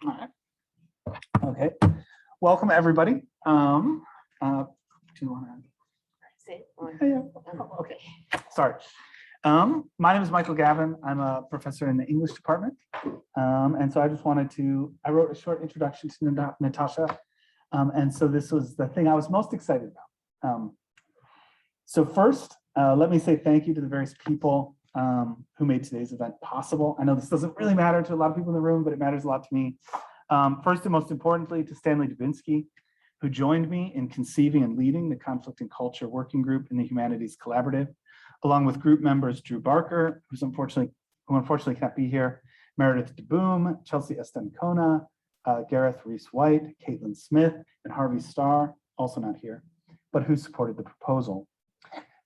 All right. Okay. Welcome, everybody. Do you want to Sit Yeah. Okay. Sorry. My name is Michael Gavin. I'm a professor in the English department. And so I just wanted to, I wrote a short introduction to Nitasha. And so this was the thing I was most excited about. So first, let me say thank you to the various people who made today's event possible. I know this doesn't really matter to a lot of people in the room, but it matters a lot to me. First and most importantly, to Stanley Dubinsky, who joined me in conceiving and leading the Conflict and Culture Working Group in the Humanities Collaborative, along with group members Drew Barker, who unfortunately can't be here, Meredith DeBoom, Chelsea Estancona, Gareth Reese-White, Caitlin Smith, and Harvey Starr, also not here, but who supported the proposal.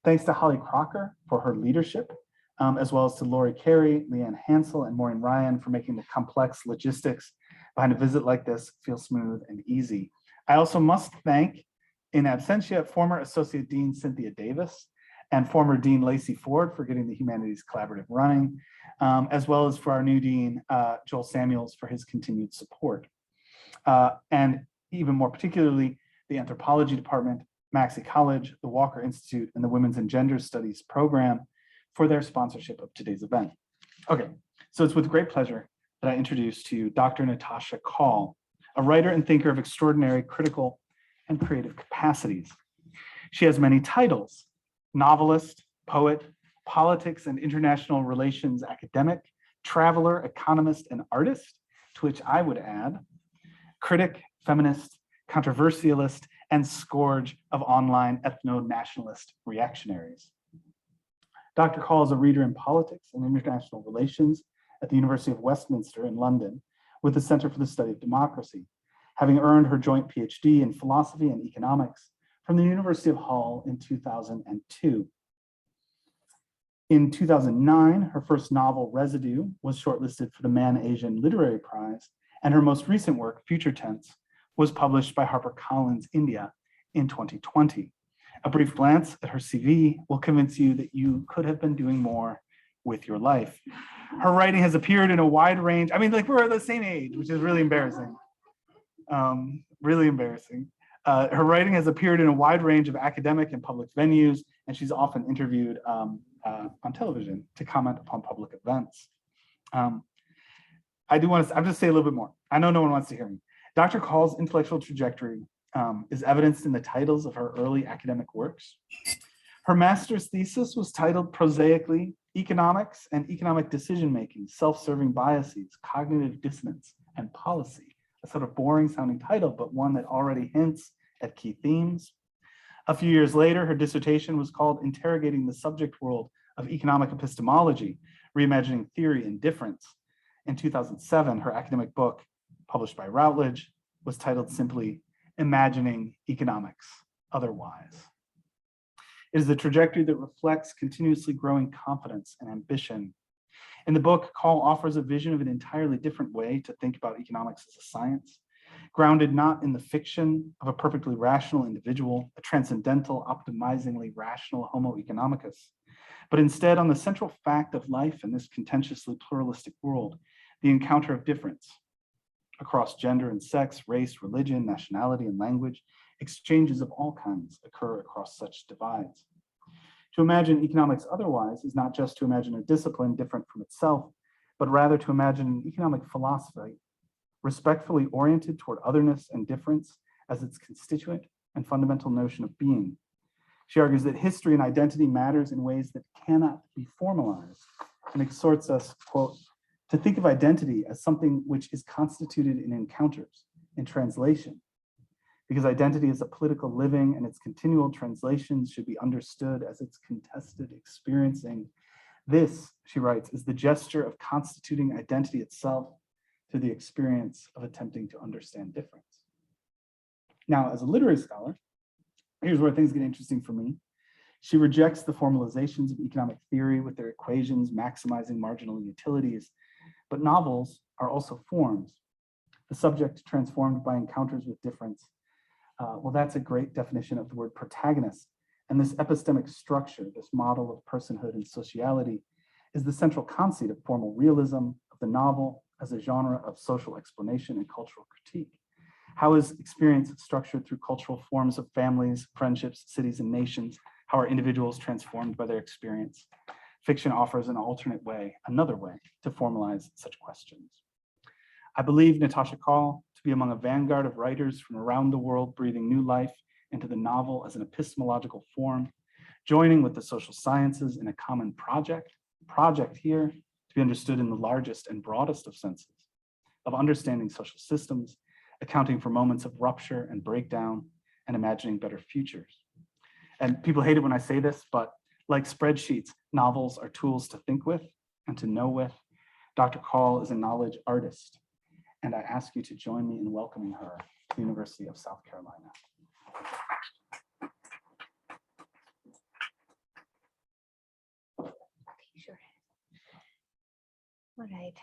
Thanks to Holly Crocker for her leadership, as well as to Lori Carey, Leanne Hansel, and Maureen Ryan for making the complex logistics behind a visit like this feel smooth and easy. I also must thank, in absentia, former Associate Dean Cynthia Davis and former Dean Lacey Ford for getting the Humanities Collaborative running, as well as for our new Dean, Joel Samuels, for his continued support. And even more particularly, the Anthropology Department, Maxey College, the Walker Institute, and the Women's and Gender Studies program for their sponsorship of today's event. Okay, so it's with great pleasure that I introduce to you Dr. Nitasha Kaul, a writer and thinker of extraordinary critical and creative capacities. She has many titles: novelist, poet, politics and international relations academic, traveler, economist, and artist, to which I would add critic, feminist, controversialist, and scourge of online ethno-nationalist reactionaries. Dr. Kaul is a reader in politics and international relations at the University of Westminster in London with the Center for the Study of Democracy, having earned her joint PhD in philosophy and economics from the University of Hull in 2002. In 2009, her first novel, Residue, was shortlisted for the Man Asian Literary Prize, and her most recent work, Future Tense, was published by HarperCollins India in 2020. A brief glance at her CV will convince you that you could have been doing more with your life. Her writing has appeared in a wide range. I mean, like, we're the same age, which is really embarrassing. Really embarrassing. Her writing has appeared in a wide range of academic and public venues, and she's often interviewed on television to comment upon public events. I'm just say a little bit more. I know no one wants to hear me. Dr. Kaul's intellectual trajectory is evidenced in the titles of her early academic works. Her master's thesis was titled prosaically, Economics and Economic Decision-Making, Self-Serving Biases, Cognitive Dissonance, and Policy. A sort of boring sounding title, but one that already hints at key themes. A few years later, her dissertation was called Interrogating the Subject World of Economic Epistemology, Reimagining Theory and Difference. In 2007, her academic book, published by Routledge, was titled simply Imagining Economics Otherwise. It is the trajectory that reflects continuously growing confidence and ambition. In the book, Kaul offers a vision of an entirely different way to think about economics as a science, grounded not in the fiction of a perfectly rational individual, a transcendental, optimizingly rational homo economicus, but instead on the central fact of life in this contentiously pluralistic world, the encounter of difference across gender and sex, race, religion, nationality, and language. Exchanges of all kinds occur across such divides. To imagine economics otherwise is not just to imagine a discipline different from itself, but rather to imagine an economic philosophy respectfully oriented toward otherness and difference as its constituent and fundamental notion of being. She argues that history and identity matters in ways that cannot be formalized, and exhorts us, quote, to think of identity as something which is constituted in encounters, in translation, because identity is a political living and its continual translations should be understood as its contested experiencing. This, she writes, is the gesture of constituting identity itself through the experience of attempting to understand difference. Now, as a literary scholar, here's where things get interesting for me. She rejects the formalizations of economic theory with their equations maximizing marginal utilities, but novels are also forms. The subject transformed by encounters with difference. Well, that's a great definition of the word protagonist. And this epistemic structure, this model of personhood and sociality, is the central conceit of formal realism, of the novel, as a genre of social explanation and cultural critique? How is experience structured through cultural forms of families, friendships, cities, and nations? How are individuals transformed by their experience? Fiction offers an alternate way, another way, to formalize such questions. I believe Nitasha Kaul to be among a vanguard of writers from around the world breathing new life into the novel as an epistemological form, joining with the social sciences in a common project here to be understood in the largest and broadest of senses, of understanding social systems, accounting for moments of rupture and breakdown, and imagining better futures. And people hate it when I say this, but like spreadsheets, novels are tools to think with and to know with. Dr. Kaul is a knowledge artist, and I ask you to join me in welcoming her to the University of South Carolina. Sure. All right,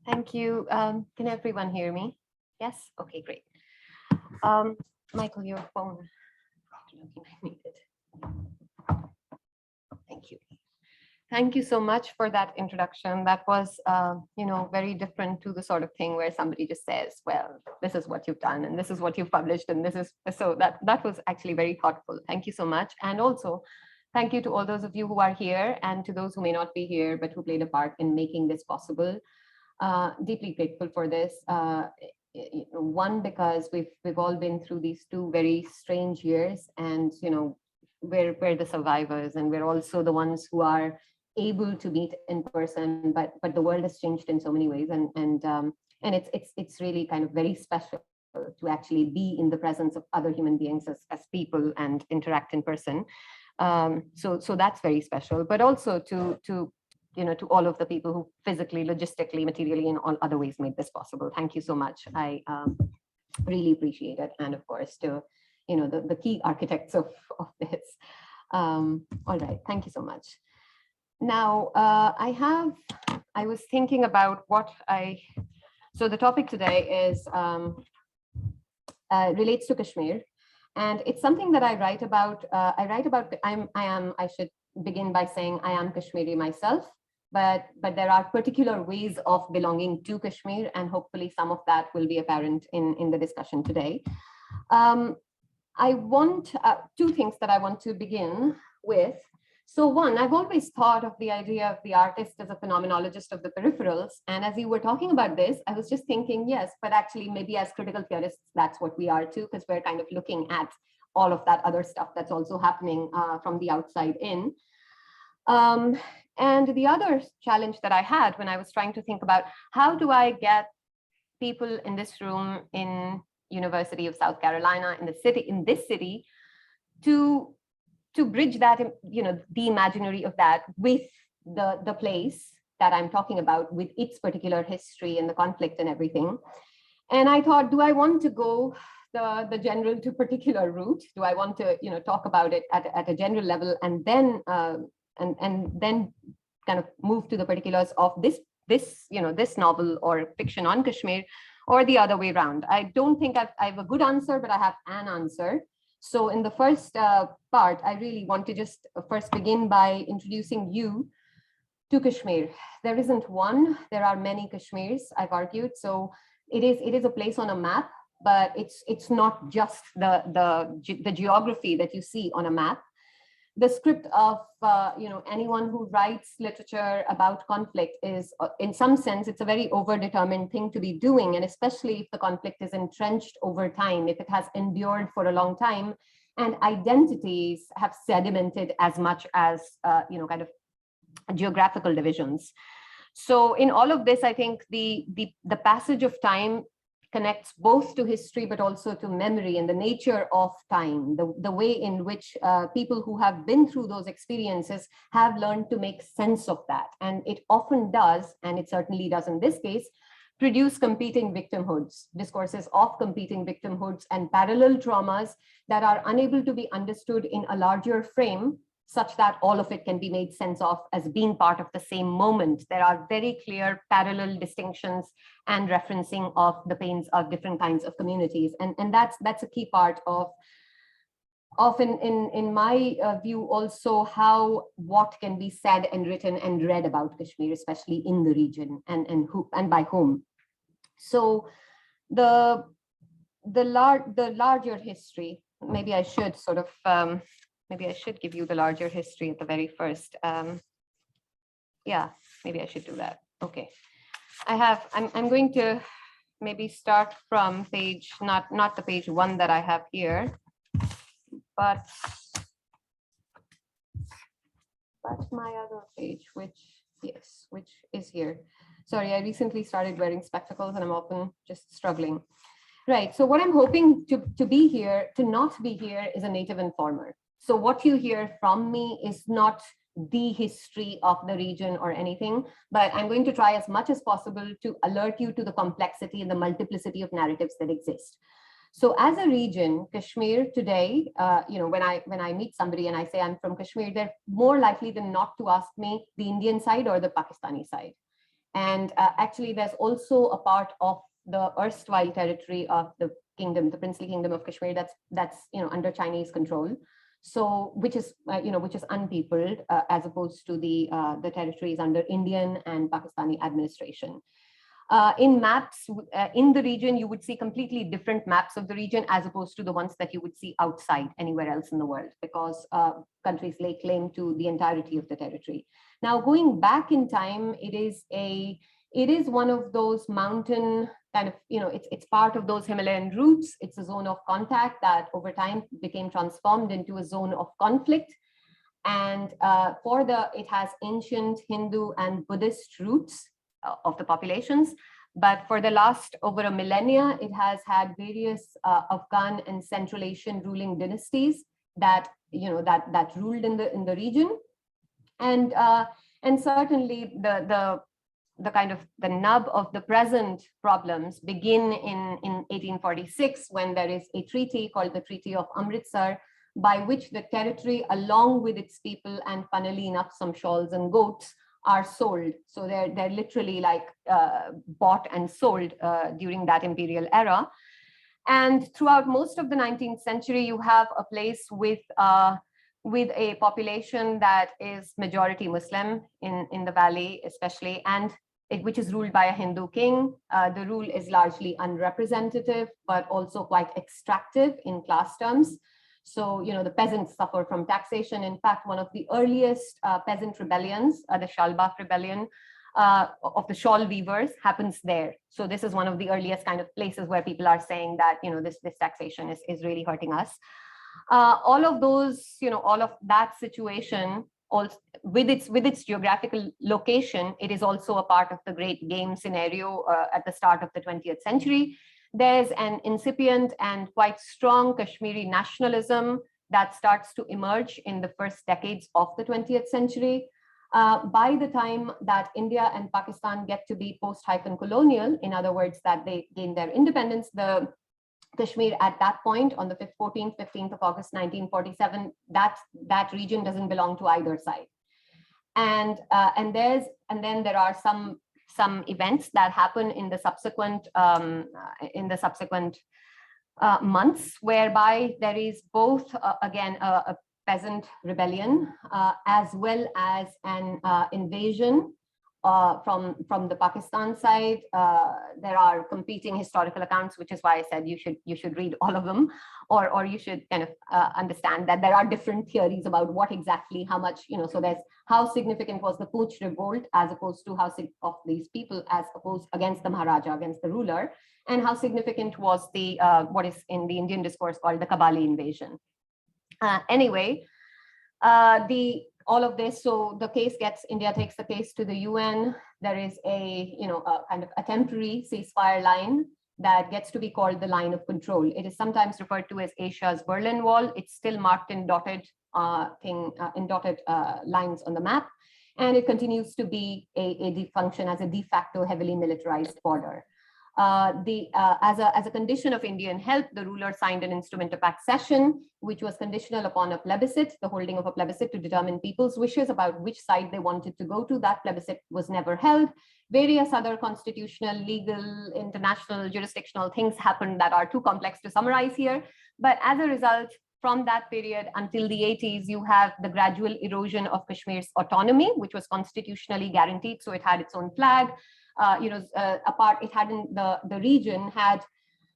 thank you. Can everyone hear me? Yes, okay, great. Michael, your phone. I need it. Thank you. Thank you so much for that introduction. That was, very different to the sort of thing where somebody just says, well, this is what you've done and this is what you've published and this is, so that was actually very thoughtful. Thank you so much. And also, thank you to all those of you who are here and to those who may not be here, but who played a part in making this possible. Deeply grateful for this. One, because we've all been through these 2 very strange years, and we're the survivors, and we're also the ones who are able to meet in person. But the world has changed in so many ways, and it's really kind of very special to actually be in the presence of other human beings as people and interact in person. So that's very special. But also to all of the people who physically, logistically, materially, in all other ways made this possible. Thank you so much. I really appreciate it. And of course, to the key architects of this. All right, thank you so much. Now, I was thinking about so the topic today is, relates to Kashmir. And it's something that I write about. I should begin by saying I am Kashmiri myself, but there are particular ways of belonging to Kashmir, and hopefully some of that will be apparent in the discussion today. I want 2 things that I want to begin with. So one, I've always thought of the idea of the artist as a phenomenologist of the peripherals. And as you were talking about this, I was just thinking, yes, but actually maybe as critical theorists, that's what we are too, because we're kind of looking at all of that other stuff that's also happening from the outside in. And the other challenge that I had when I was trying to think about how do I get people in this room in University of South Carolina, in this city, to bridge that, the imaginary of that with the place that I'm talking about, with its particular history and the conflict and everything. And I thought, do I want to go the general to particular route? Do I want to, talk about it at a general level, and then then kind of move to the particulars of this novel or fiction on Kashmir, or the other way around? I don't think I have a good answer, but I have an answer. So in the first part, I really want to just first begin by introducing you to Kashmir. There isn't one, there are many Kashmirs, I've argued. So it is a place on a map, but it's not just the geography that you see on a map. The script of anyone who writes literature about conflict is, in some sense, it's a very overdetermined thing to be doing, and especially if the conflict is entrenched over time, if it has endured for a long time, and identities have sedimented as much as kind of geographical divisions. So in all of this, I think the passage of time connects both to history, but also to memory and the nature of time, the way in which people who have been through those experiences have learned to make sense of that. And it often does, and it certainly does in this case, produce competing victimhoods, discourses of competing victimhoods and parallel traumas that are unable to be understood in a larger frame, such that all of it can be made sense of as being part of the same moment. There are very clear parallel distinctions and referencing of the pains of different kinds of communities. And that's a key part of in my view, also how what can be said and written and read about Kashmir, especially in the region, and who and by whom. So the larger history, maybe I should sort of, maybe I should give you the larger history at the very first. Yeah, maybe I should do that. Okay. I'm going to maybe start from page, not the page 1 that I have here, but my other page, which is here. Sorry, I recently started wearing spectacles and I'm often just struggling. Right, so what I'm hoping to be here, to not be here, is a native informer. So what you hear from me is not the history of the region or anything, but I'm going to try as much as possible to alert you to the complexity and the multiplicity of narratives that exist. So as a region, Kashmir today, when I meet somebody and I say I'm from Kashmir, they're more likely than not to ask me the Indian side or the Pakistani side. And actually, there's also a part of the erstwhile territory of the kingdom, the princely kingdom of Kashmir, that's under Chinese control. So which is unpeopled as opposed to the territories under Indian and Pakistani administration. In maps in the region, you would see completely different maps of the region as opposed to the ones that you would see outside anywhere else in the world, because countries lay claim to the entirety of the territory. Now, going back in time, it is one of those mountain kind of, it's part of those Himalayan routes. It's a zone of contact that over time became transformed into a zone of conflict. And it has ancient Hindu and Buddhist roots of the populations. But for the last over a millennia, it has had various Afghan and Central Asian ruling dynasties that ruled in the region. And certainly the kind of the nub of the present problems begin in 1846, when there is a treaty called the Treaty of Amritsar, by which the territory, along with its people and funnily enough some shawls and goats, are sold. So they're literally like bought and sold during that imperial era. And throughout most of the 19th century, you have a place with a population that is majority Muslim in the valley, especially, and which is ruled by a Hindu king. The rule is largely unrepresentative, but also quite extractive in class terms. So, the peasants suffer from taxation. In fact, one of the earliest peasant rebellions, the Shalbaf rebellion of the shawl weavers, happens there. So this is one of the earliest kind of places where people are saying that, this taxation is really hurting us. All of those, all of that situation, also with its geographical location, it is also a part of the great game scenario at the start of the 20th century. There's an incipient and quite strong Kashmiri nationalism that starts to emerge in the first decades of the 20th century. By the time that India and Pakistan get to be post-colonial, in other words, that they gain their independence, the Kashmir at that point, on the 15th of August 1947, that region doesn't belong to either side. And then there are some events that happen in the subsequent months, whereby there is both again a peasant rebellion as well as an invasion from the Pakistan side. There are competing historical accounts, which is why I said you should read all of them, or you should kind of understand that there are different theories about what exactly, how much, so there's how significant was the Pooch revolt as opposed to of these people as opposed against the Maharaja, against the ruler, and how significant was the what is in the Indian discourse called the Kabali invasion. Anyway, all of this, so the case India takes the case to the UN. There is a kind of a temporary ceasefire line that gets to be called the line of control. It is sometimes referred to as Asia's Berlin Wall. It's still marked in dotted lines on the map, and it continues to be function as a de facto heavily militarized border. As a condition of Indian help, the ruler signed an instrument of accession, which was conditional upon a plebiscite, the holding of a plebiscite to determine people's wishes about which side they wanted to go to. That plebiscite was never held. Various other constitutional, legal, international, jurisdictional things happened that are too complex to summarize here. But as a result, from that period until the 80s, you have the gradual erosion of Kashmir's autonomy, which was constitutionally guaranteed. So it had its own flag. The region had,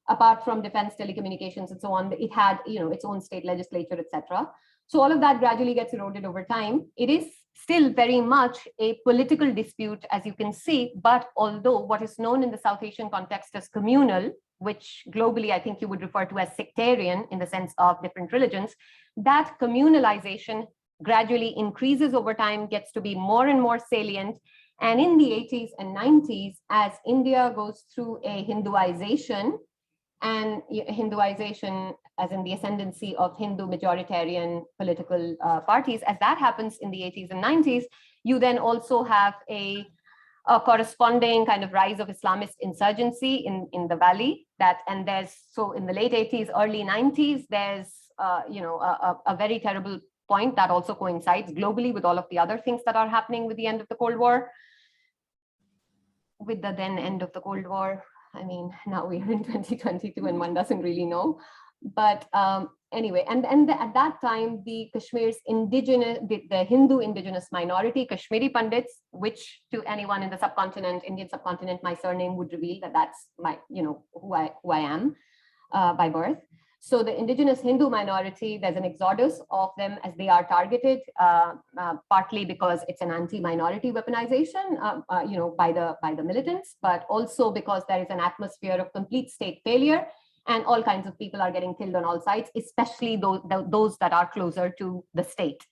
apart from defense, telecommunications, and so on, it had, its own state legislature, etc. So all of that gradually gets eroded over time. It is still very much a political dispute, as you can see, but although what is known in the South Asian context as communal, which globally I think you would refer to as sectarian in the sense of different religions, that communalization gradually increases over time, gets to be more and more salient. And in the 80s and 90s, as India goes through a Hinduization, and Hinduization as in the ascendancy of Hindu majoritarian political parties, as that happens in the 80s and 90s, you then also have a corresponding kind of rise of Islamist insurgency in the valley. So in the late 80s, early 90s, there's a very terrible point that also coincides globally with all of the other things that are happening with the end of the Cold War. With the then end of the Cold War, I mean, now we are in 2022 and one doesn't really know. But anyway, at that time, the Kashmir's the Hindu indigenous minority, Kashmiri Pandits, which to anyone in the subcontinent, Indian subcontinent, my surname would reveal that that's my, who I am by birth. So the indigenous Hindu minority, there's an exodus of them as they are targeted, partly because it's an anti-minority weaponization, by the militants, but also because there is an atmosphere of complete state failure, and all kinds of people are getting killed on all sides, especially those that are closer to the state.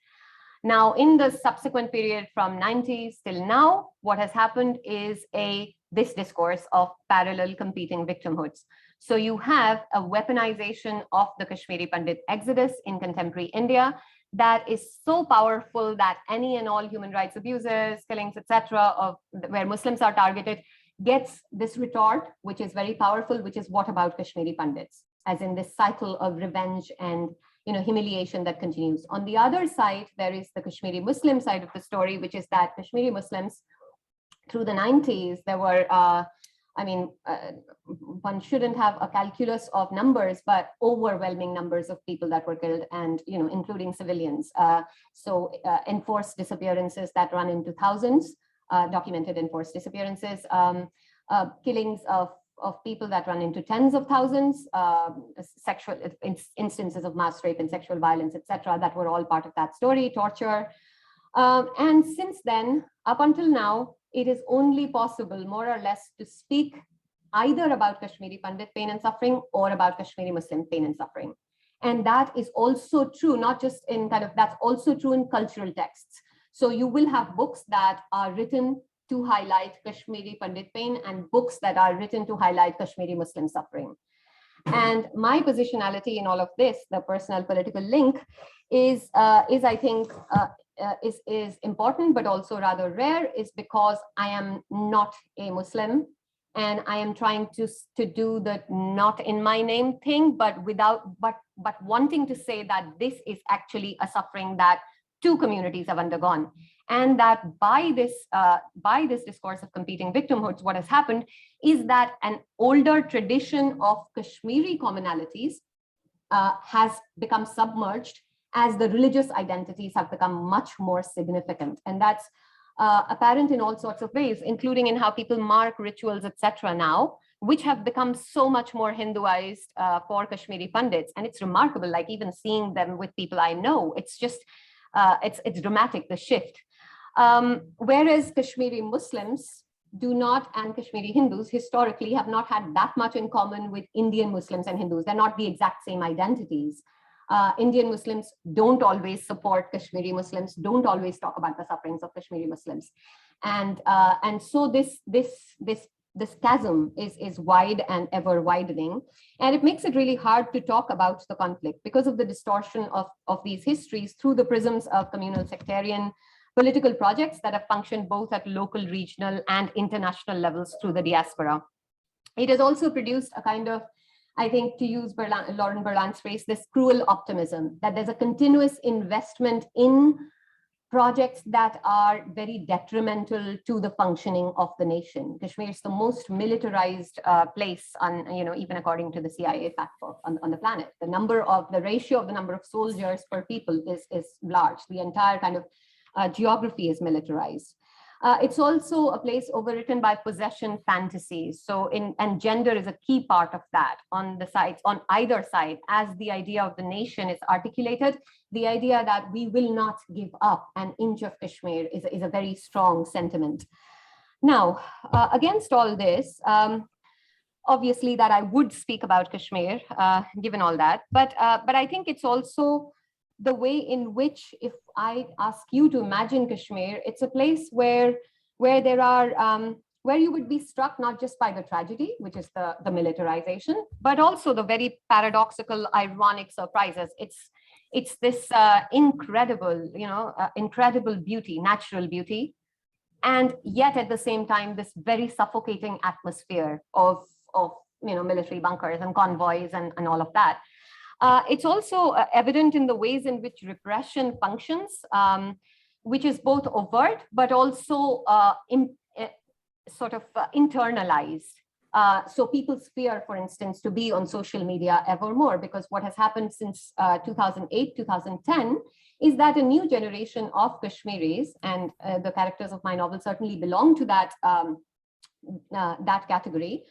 Now, in the subsequent period from 90s till now, what has happened is this discourse of parallel competing victimhoods. So you have a weaponization of the Kashmiri Pandit exodus in contemporary India that is so powerful that any and all human rights abuses, killings, etc., where Muslims are targeted, gets this retort, which is very powerful, which is what about Kashmiri Pandits, as in this cycle of revenge and humiliation that continues. On the other side, there is the Kashmiri Muslim side of the story, which is that Kashmiri Muslims through the 90s, there were, one shouldn't have a calculus of numbers, but overwhelming numbers of people that were killed, and including civilians. Enforced disappearances that run into thousands, documented enforced disappearances, killings of people that run into tens of thousands, sexual instances of mass rape and sexual violence, etc., that were all part of that story, torture. And since then, up until now, it is only possible, more or less, to speak either about Kashmiri Pandit pain and suffering or about Kashmiri Muslim pain and suffering. And that is also true, not just in that's also true in cultural texts. So you will have books that are written to highlight Kashmiri Pandit pain and books that are written to highlight Kashmiri Muslim suffering. And my positionality in all of this, the personal political link, is I think, is important, but also rather rare, is because I am not a Muslim, and I am trying to do the not in my name thing, but wanting to say that this is actually a suffering that two communities have undergone, and that by this discourse of competing victimhoods, what has happened is that an older tradition of Kashmiri commonalities has become submerged as the religious identities have become much more significant. And that's apparent in all sorts of ways, including in how people mark rituals, etc. now, which have become so much more Hinduized for Kashmiri Pandits. And it's remarkable, like even seeing them with people I know, it's just, it's dramatic, the shift. Whereas Kashmiri Muslims do not, and Kashmiri Hindus historically have not had that much in common with Indian Muslims and Hindus. They're not the exact same identities. Indian Muslims don't always support Kashmiri Muslims, don't always talk about the sufferings of Kashmiri Muslims. And so this chasm is wide and ever widening. And it makes it really hard to talk about the conflict because of the distortion of these histories through the prisms of communal sectarian political projects that have functioned both at local, regional, and international levels through the diaspora. It has also produced a kind of, I think, to use Lauren Berlant's phrase, this cruel optimism, that there's a continuous investment in projects that are very detrimental to the functioning of the nation. Kashmir is the most militarized place on, even according to the CIA fact book on the planet. The ratio of the number of soldiers per people is large. The entire kind of geography is militarized. It's also a place overwritten by possession fantasies. So and gender is a key part of that on the sides, on either side, as the idea of the nation is articulated. The idea that we will not give up an inch of Kashmir is a very strong sentiment. Now, against all this, obviously that I would speak about Kashmir, given all that, but I think it's also the way in which, if I ask you to imagine Kashmir, it's a place where there are where you would be struck not just by the tragedy, which is the militarization, but also the very paradoxical, ironic surprises. It's this incredible, incredible beauty, natural beauty, and yet at the same time, this very suffocating atmosphere of military bunkers and convoys and all of that. It's also evident in the ways in which repression functions, which is both overt, but also internalized. So people's fear, for instance, to be on social media ever more, because what has happened since 2008, 2010, is that a new generation of Kashmiris, and the characters of my novel certainly belong to that, that category,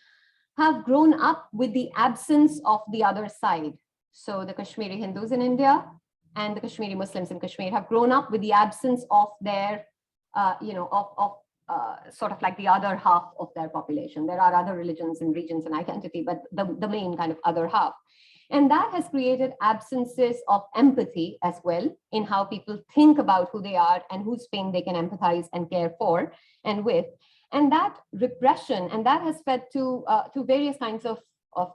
have grown up with the absence of the other side. So the Kashmiri Hindus in India and the Kashmiri Muslims in Kashmir have grown up with the absence of their, sort of like the other half of their population. There are other religions and regions and identity, but the main kind of other half. And that has created absences of empathy as well in how people think about who they are and whose pain they can empathize and care for and with. And that repression, and that has fed to various kinds of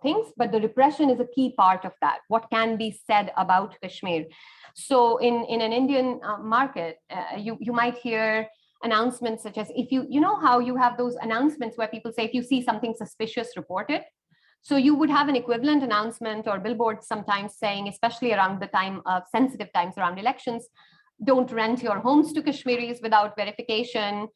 things, but the repression is a key part of that. What can be said about Kashmir? So in an Indian market, you might hear announcements such as, if you know how you have those announcements where people say, if you see something suspicious, report it. So you would have an equivalent announcement or billboards sometimes saying, especially around the time of sensitive times around elections, don't rent your homes to Kashmiris without verification.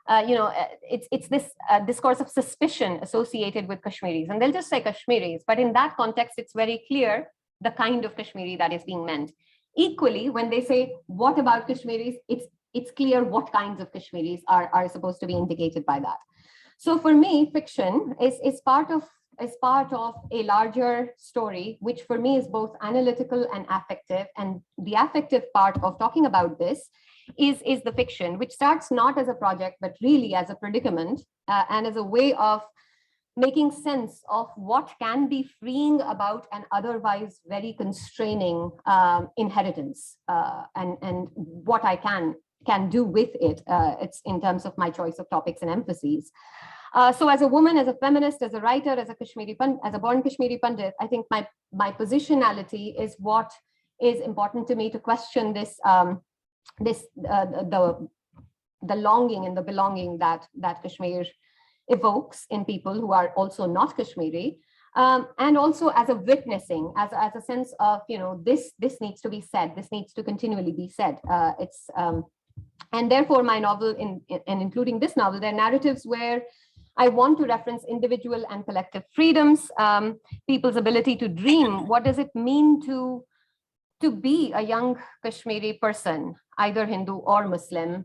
It's this discourse of suspicion associated with Kashmiris, and they'll just say Kashmiris, but in that context, it's very clear the kind of Kashmiri that is being meant. Equally, when they say, what about Kashmiris? It's clear what kinds of Kashmiris are supposed to be indicated by that. So for me, fiction is part of a larger story, which for me is both analytical and affective. And the affective part of talking about this is the fiction, which starts not as a project, but really as a predicament and as a way of making sense of what can be freeing about an otherwise very constraining inheritance and what I can do with it. It's in terms of my choice of topics and emphases. So as a woman, as a feminist, as a writer, as a born Kashmiri Pandit, I think my positionality is what is important to me to question this the longing and the belonging that Kashmir evokes in people who are also not Kashmiri, and also as a witnessing, as a sense of this needs to be said, this needs to continually be said. And therefore my novel, and including this novel, there are narratives where I want to reference individual and collective freedoms, people's ability to dream. What does it mean to be a young Kashmiri person, either Hindu or Muslim,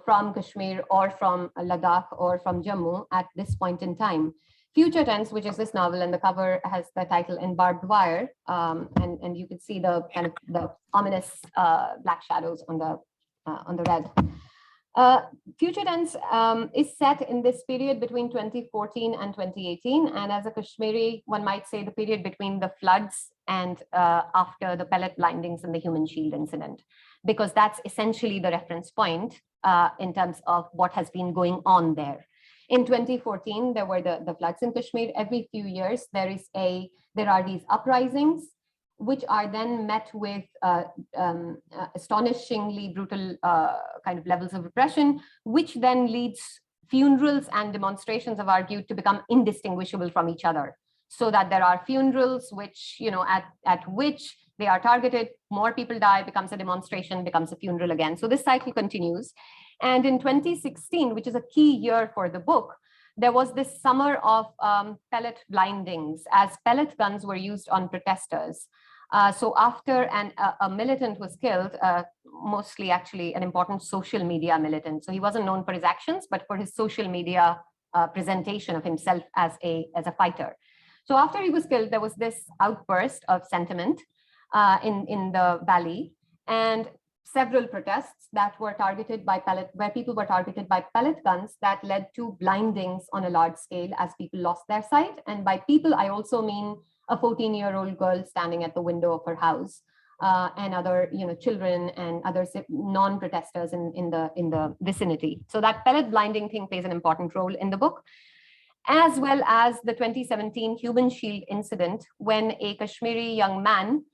from Kashmir or from Ladakh or from Jammu at this point in time? Future Tense, which is this novel, and the cover has the title In Barbed Wire, and you can see the kind of the ominous black shadows on the red. Future Tense is set in this period between 2014 and 2018, and as a Kashmiri, one might say the period between the floods and after the pellet blindings and the Human Shield incident, because that's essentially the reference point in terms of what has been going on there. In 2014, there were the floods in Kashmir. Every few years, there are these uprisings, which are then met with astonishingly brutal kind of levels of repression, which then leads funerals and demonstrations are argued to become indistinguishable from each other. So that there are funerals which, at which they are targeted, more people die, becomes a demonstration, becomes a funeral again. So this cycle continues. And in 2016, which is a key year for the book, there was this summer of pellet blindings as pellet guns were used on protesters. So after a militant was killed, mostly actually an important social media militant. So he wasn't known for his actions, but for his social media presentation of himself as a fighter. So after he was killed, there was this outburst of sentiment in the valley, and several protests that were targeted by where people were targeted by pellet guns that led to blindings on a large scale as people lost their sight. And by people, I also mean a 14-year-old girl standing at the window of her house, and other children and other non-protesters in the vicinity. So that pellet blinding thing plays an important role in the book, as well as the 2017 Human Shield incident, when a Kashmiri young man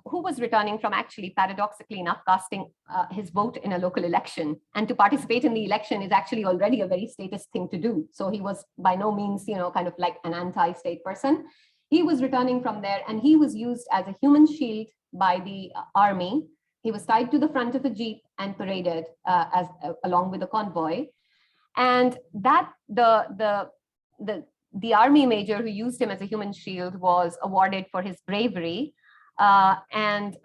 who was returning from, actually, paradoxically enough, casting his vote in a local election. And to participate in the election is actually already a very statist thing to do. So he was by no means, kind of like an anti-state person. He was returning from there, and he was used as a human shield by the army. He was tied to the front of a jeep and paraded along with a convoy. And that the army major who used him as a human shield was awarded for his bravery. It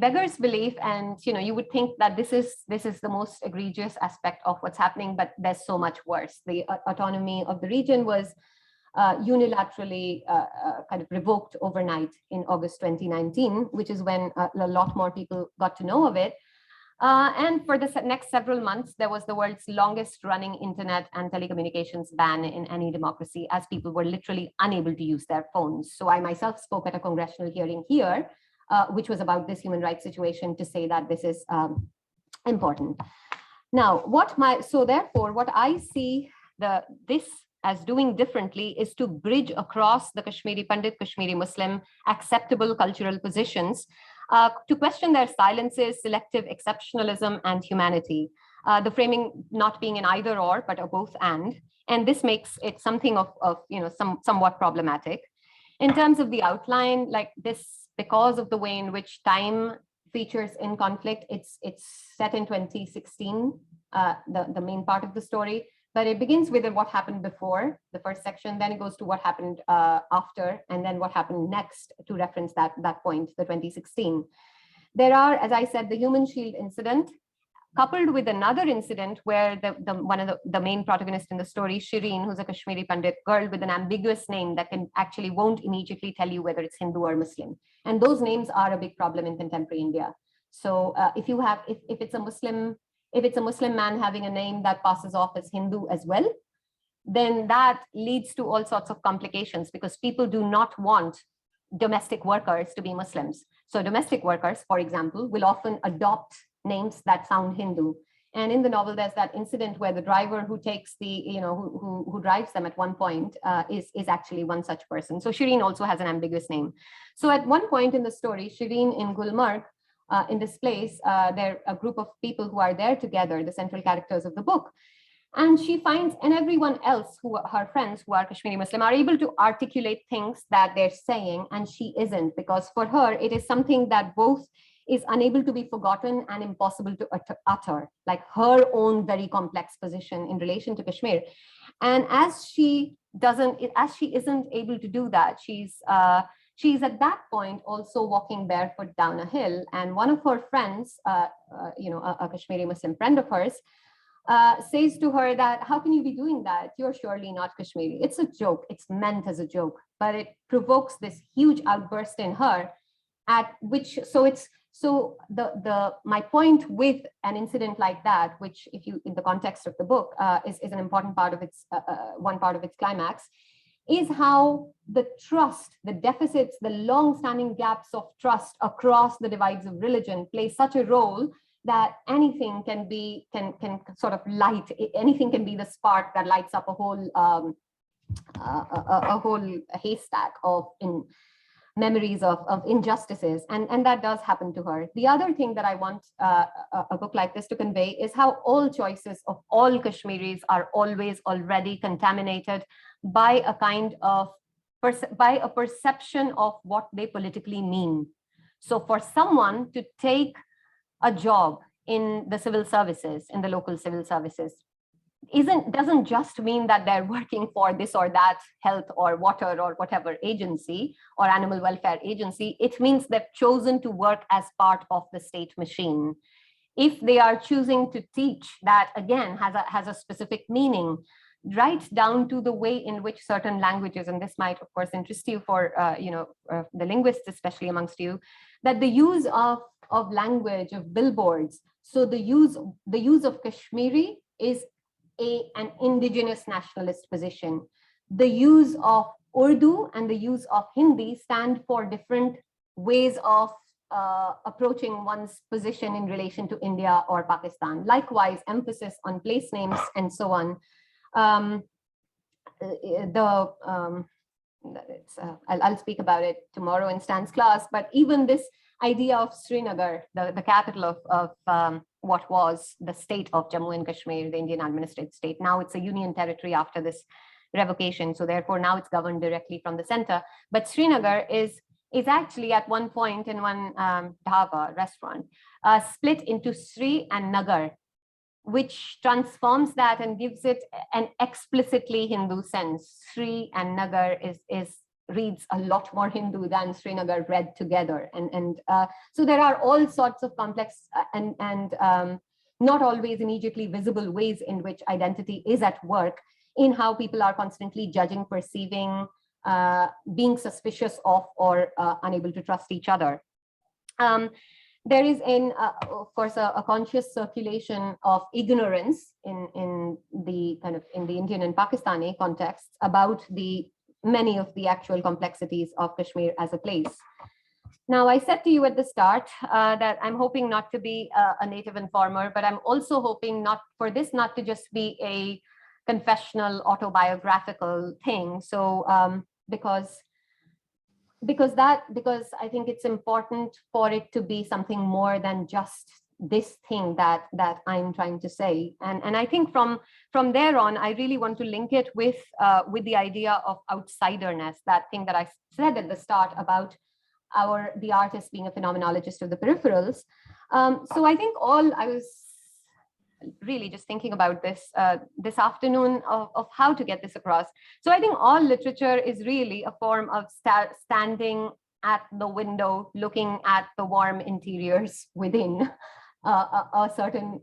beggars belief, and you would think that this is the most egregious aspect of what's happening, but there's so much worse. The autonomy of the region was unilaterally kind of revoked overnight in August 2019, which is when a lot more people got to know of it. And for the next several months, there was the world's longest running internet and telecommunications ban in any democracy, as people were literally unable to use their phones. So I myself spoke at a congressional hearing here, which was about this human rights situation, to say that this is important. Now, therefore, what I see this as doing differently is to bridge across the Kashmiri Pandit, Kashmiri Muslim acceptable cultural positions, to question their silences, selective exceptionalism, and humanity. The framing not being an either or, but a both and. And this makes it something of somewhat problematic. In terms of the outline, like this, because of the way in which time features in conflict, it's set in 2016, the main part of the story. But it begins with what happened before the first section, then it goes to what happened after, and then what happened next to reference that point, the 2016. There are, as I said, the Human Shield incident, coupled with another incident where one of the main protagonists in the story, Shireen, who's a Kashmiri Pandit girl with an ambiguous name that won't immediately tell you whether it's Hindu or Muslim. And those names are a big problem in contemporary India. So if it's a Muslim man having a name that passes off as Hindu as well, then that leads to all sorts of complications, because people do not want domestic workers to be Muslims. So domestic workers, for example, will often adopt names that sound Hindu. And in the novel, there's that incident where the driver who takes who drives them at one point is actually one such person. So Shireen also has an ambiguous name. So at one point in the story, Shireen in Gulmarg, in this place, they're a group of people who are there together, the central characters of the book. And she finds, and everyone else her friends who are Kashmiri Muslim are able to articulate things that they're saying, and she isn't, because for her, it is something that both is unable to be forgotten and impossible to utter, like her own very complex position in relation to Kashmir. And as she isn't able to do that, she's at that point also walking barefoot down a hill, and one of her friends, a Kashmiri Muslim friend of hers, says to her that, how can you be doing that? You're surely not Kashmiri. It's a joke. It's meant as a joke, but it provokes this huge outburst in her, my point with an incident like that, which in the context of the book, is an important part of its, one part of its climax, is how the trust, the deficits, the long-standing gaps of trust across the divides of religion play such a role that anything can be the spark that lights up a whole haystack of memories of injustices, and that does happen to her. The other thing that I want a book like this to convey is how all choices of all Kashmiris are always already contaminated by a kind of by a perception of what they politically mean. So for someone to take a job in the civil services, in the local civil services, doesn't just mean that they're working for this or that health or water or whatever agency or animal welfare agency. It means they've chosen to work as part of the state machine. If they are choosing to teach, that again has a specific meaning, right down to the way in which certain languages, and this might of course interest you for the linguists especially amongst you, that the use of language, of billboards, so the use of Kashmiri is an indigenous nationalist position. The use of Urdu and the use of Hindi stand for different ways of approaching one's position in relation to India or Pakistan. Likewise, emphasis on place names and so on. I'll speak about it tomorrow in Stan's class, but even this idea of Srinagar, the capital of what was the state of Jammu and Kashmir, the Indian administrative state. Now it's a union territory after this revocation. So therefore now it's governed directly from the center. But Srinagar is actually at one point in one dhaba restaurant split into Sri and Nagar, which transforms that and gives it an explicitly Hindu sense. Sri and Nagar reads a lot more Hindu than Srinagar read together. And so there are all sorts of complex and not always immediately visible ways in which identity is at work in how people are constantly judging, perceiving, being suspicious of, or unable to trust each other. There is, of course, a conscious circulation of ignorance in the Indian and Pakistani contexts about many of the actual complexities of Kashmir as a place. Now, I said to you at the start that I'm hoping not to be a native informer, but I'm also hoping not to just be a confessional autobiographical thing. So because I think it's important for it to be something more than just this thing that I'm trying to say. And I think from there on, I really want to link it with the idea of outsiderness, that thing that I said at the start about the artist being a phenomenologist of the peripherals. So I think I was really just thinking about this afternoon of how to get this across. So I think all literature is really a form of standing at the window, looking at the warm interiors within a certain,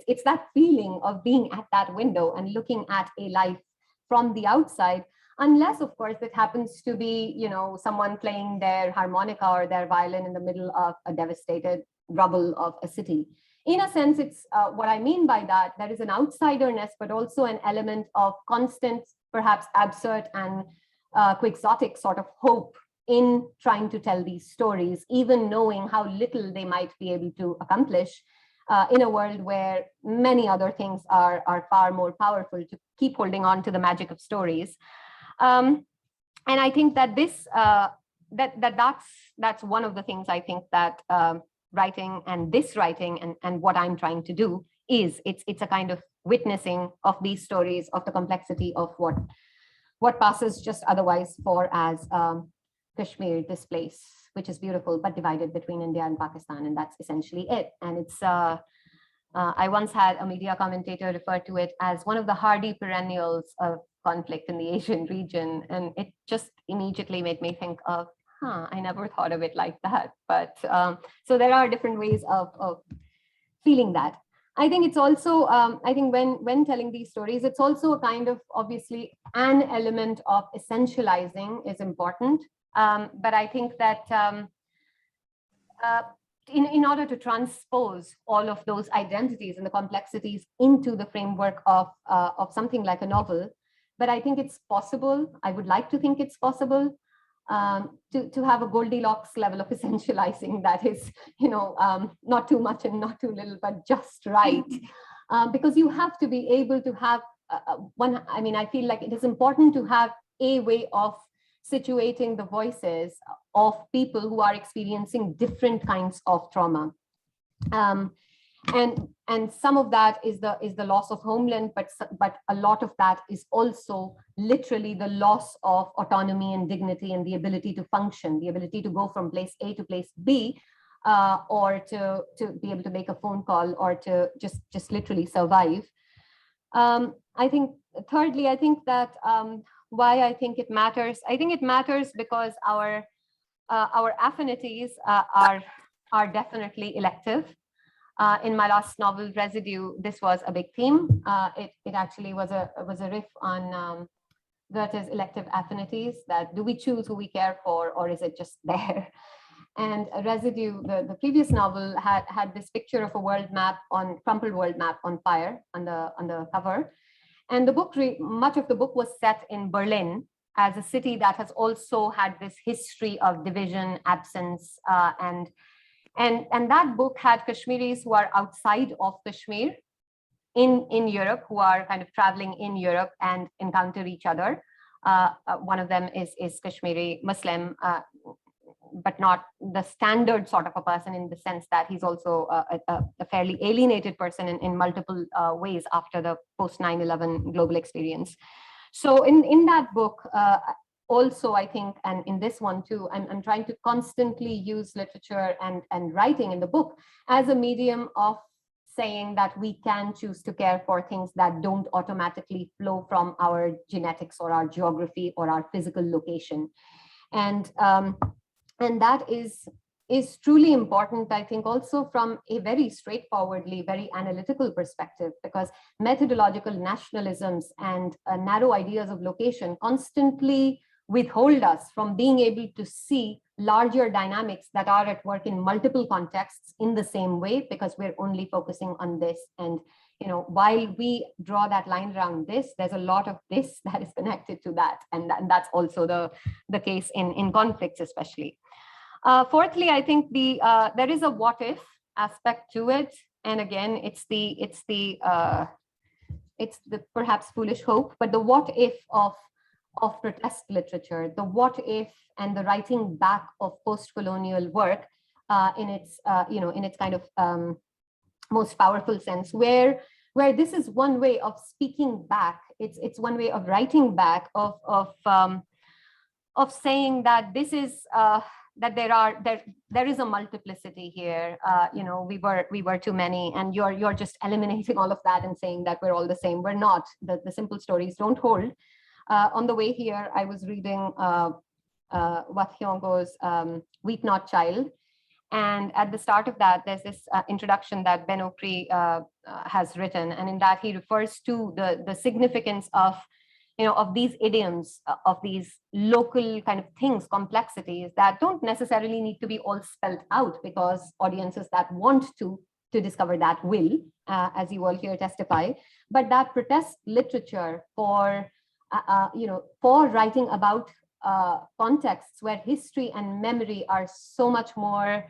it's that feeling of being at that window and looking at a life from the outside, unless of course it happens to be, someone playing their harmonica or their violin in the middle of a devastated rubble of a city. In a sense, it's what I mean by that, there is an outsiderness, but also an element of constant, perhaps absurd and quixotic sort of hope in trying to tell these stories, even knowing how little they might be able to accomplish in a world where many other things are far more powerful to keep holding on to the magic of stories. And I think that that's one of the things I think that writing and what I'm trying to do is it's a kind of witnessing of these stories, of the complexity of what passes just otherwise for as Kashmir, this place, which is beautiful, but divided between India and Pakistan. And that's essentially it. And it's, I once had a media commentator refer to it as one of the hardy perennials of conflict in the Asian region. And it just immediately made me think of, I never thought of it like that. But so there are different ways of feeling that. I think it's also, I think when telling these stories, it's also a kind of, obviously, an element of essentializing is important. But I think that in order to transpose all of those identities and the complexities into the framework of something like a novel, but I think it's possible, I would like to think it's possible to have a Goldilocks level of essentializing that is, not too much and not too little, but just right. Because you have to be able to have I feel like it is important to have a way of situating the voices of people who are experiencing different kinds of trauma. And some of that is the loss of homeland, but a lot of that is also literally the loss of autonomy and dignity and the ability to function, the ability to go from place A to place B, or to be able to make a phone call or to just literally survive. I think, thirdly, I think that why I think it matters. I think it matters because our affinities are definitely elective. In my last novel, Residue, this was a big theme. It actually was a riff on Goethe's elective affinities, that do we choose who we care for, or is it just there? And Residue, the previous novel, had this picture of a world map crumpled world map on fire on the cover. And the book, much of the book was set in Berlin, as a city that has also had this history of division, absence, and that book had Kashmiris who are outside of Kashmir in Europe, who are kind of traveling in Europe and encounter each other. One of them is Kashmiri Muslim, but not the standard sort of a person, in the sense that he's also a fairly alienated person in multiple ways after the post 9/11 global experience. So in that book, also, I think, and in this one too, I'm trying to constantly use literature and writing in the book as a medium of saying that we can choose to care for things that don't automatically flow from our genetics or our geography or our physical location. And that is truly important, I think, also from a very straightforwardly, very analytical perspective, because methodological nationalisms and narrow ideas of location constantly withhold us from being able to see larger dynamics that are at work in multiple contexts in the same way, because we're only focusing on this. And while we draw that line around this, there's a lot of this that is connected to that, and that's also the case in conflicts, especially. Fourthly, I think there is a what if aspect to it, and again, it's the perhaps foolish hope, but the what if of protest literature, the what if and the writing back of post-colonial work in its kind of most powerful sense, where this is one way of speaking back. It's one way of writing back, of saying that this is that there is a multiplicity here. We were too many, and you're just eliminating all of that and saying that we're all the same. We're not. The simple stories don't hold. On the way here, I was reading Wat Hyonggo's Weep Not Child. And at the start of that, there's this introduction that Ben Okri has written. And in that, he refers to the significance of these idioms, of these local kind of things, complexities that don't necessarily need to be all spelled out, because audiences that want to discover that will, as you all here testify. But that protest literature for writing about contexts where history and memory are so much more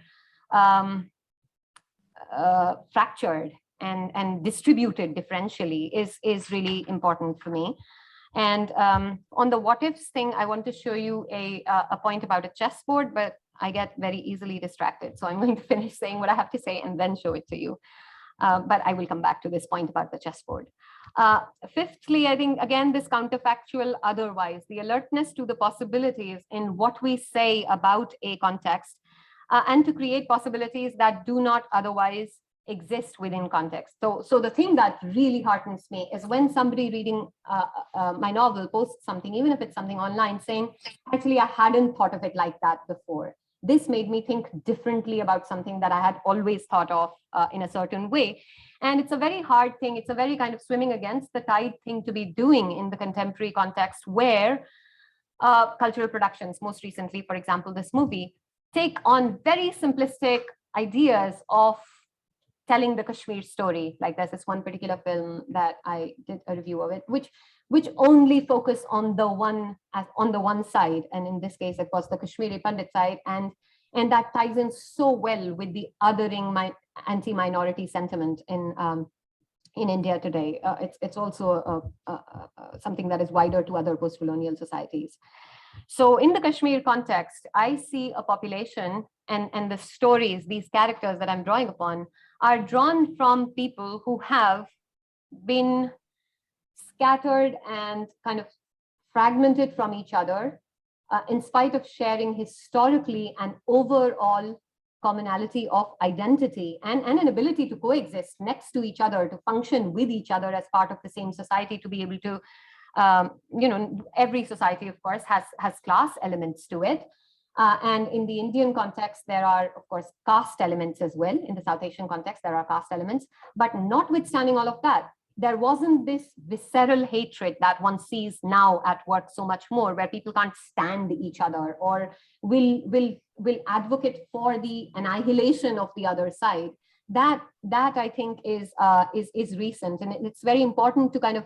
fractured and distributed differentially is really important for me. And on the what ifs thing, I want to show you a point about a chessboard, but I get very easily distracted. So I'm going to finish saying what I have to say and then show it to you. But I will come back to this point about the chessboard. Fifthly, I think, again, this counterfactual otherwise, the alertness to the possibilities in what we say about a context, and to create possibilities that do not otherwise exist within context. So the thing that really heartens me is when somebody reading my novel posts something, even if it's something online, saying, actually, I hadn't thought of it like that before. This made me think differently about something that I had always thought of in a certain way. And it's a very hard thing. It's a very kind of swimming against the tide thing to be doing in the contemporary context, where cultural productions, most recently, for example, this movie, take on very simplistic ideas of telling the Kashmir story. Like there's this one particular film that I did a review of it, which only focus on the one side, and in this case it was the Kashmiri Pandit side, and that ties in so well with the othering anti-minority sentiment in India today. It's also something that is wider to other post-colonial societies. So in the Kashmir context, I see a population and the stories, these characters that I'm drawing upon, are drawn from people who have been scattered and kind of fragmented from each other, in spite of sharing historically an overall commonality of identity and an ability to coexist next to each other, to function with each other as part of the same society, to be able to, every society, of course, has class elements to it. And in the Indian context, there are, of course, caste elements as well. In the South Asian context, there are caste elements. But notwithstanding all of that, there wasn't this visceral hatred that one sees now at work so much more, where people can't stand each other or will advocate for the annihilation of the other side. That I think is recent, and it's very important to kind of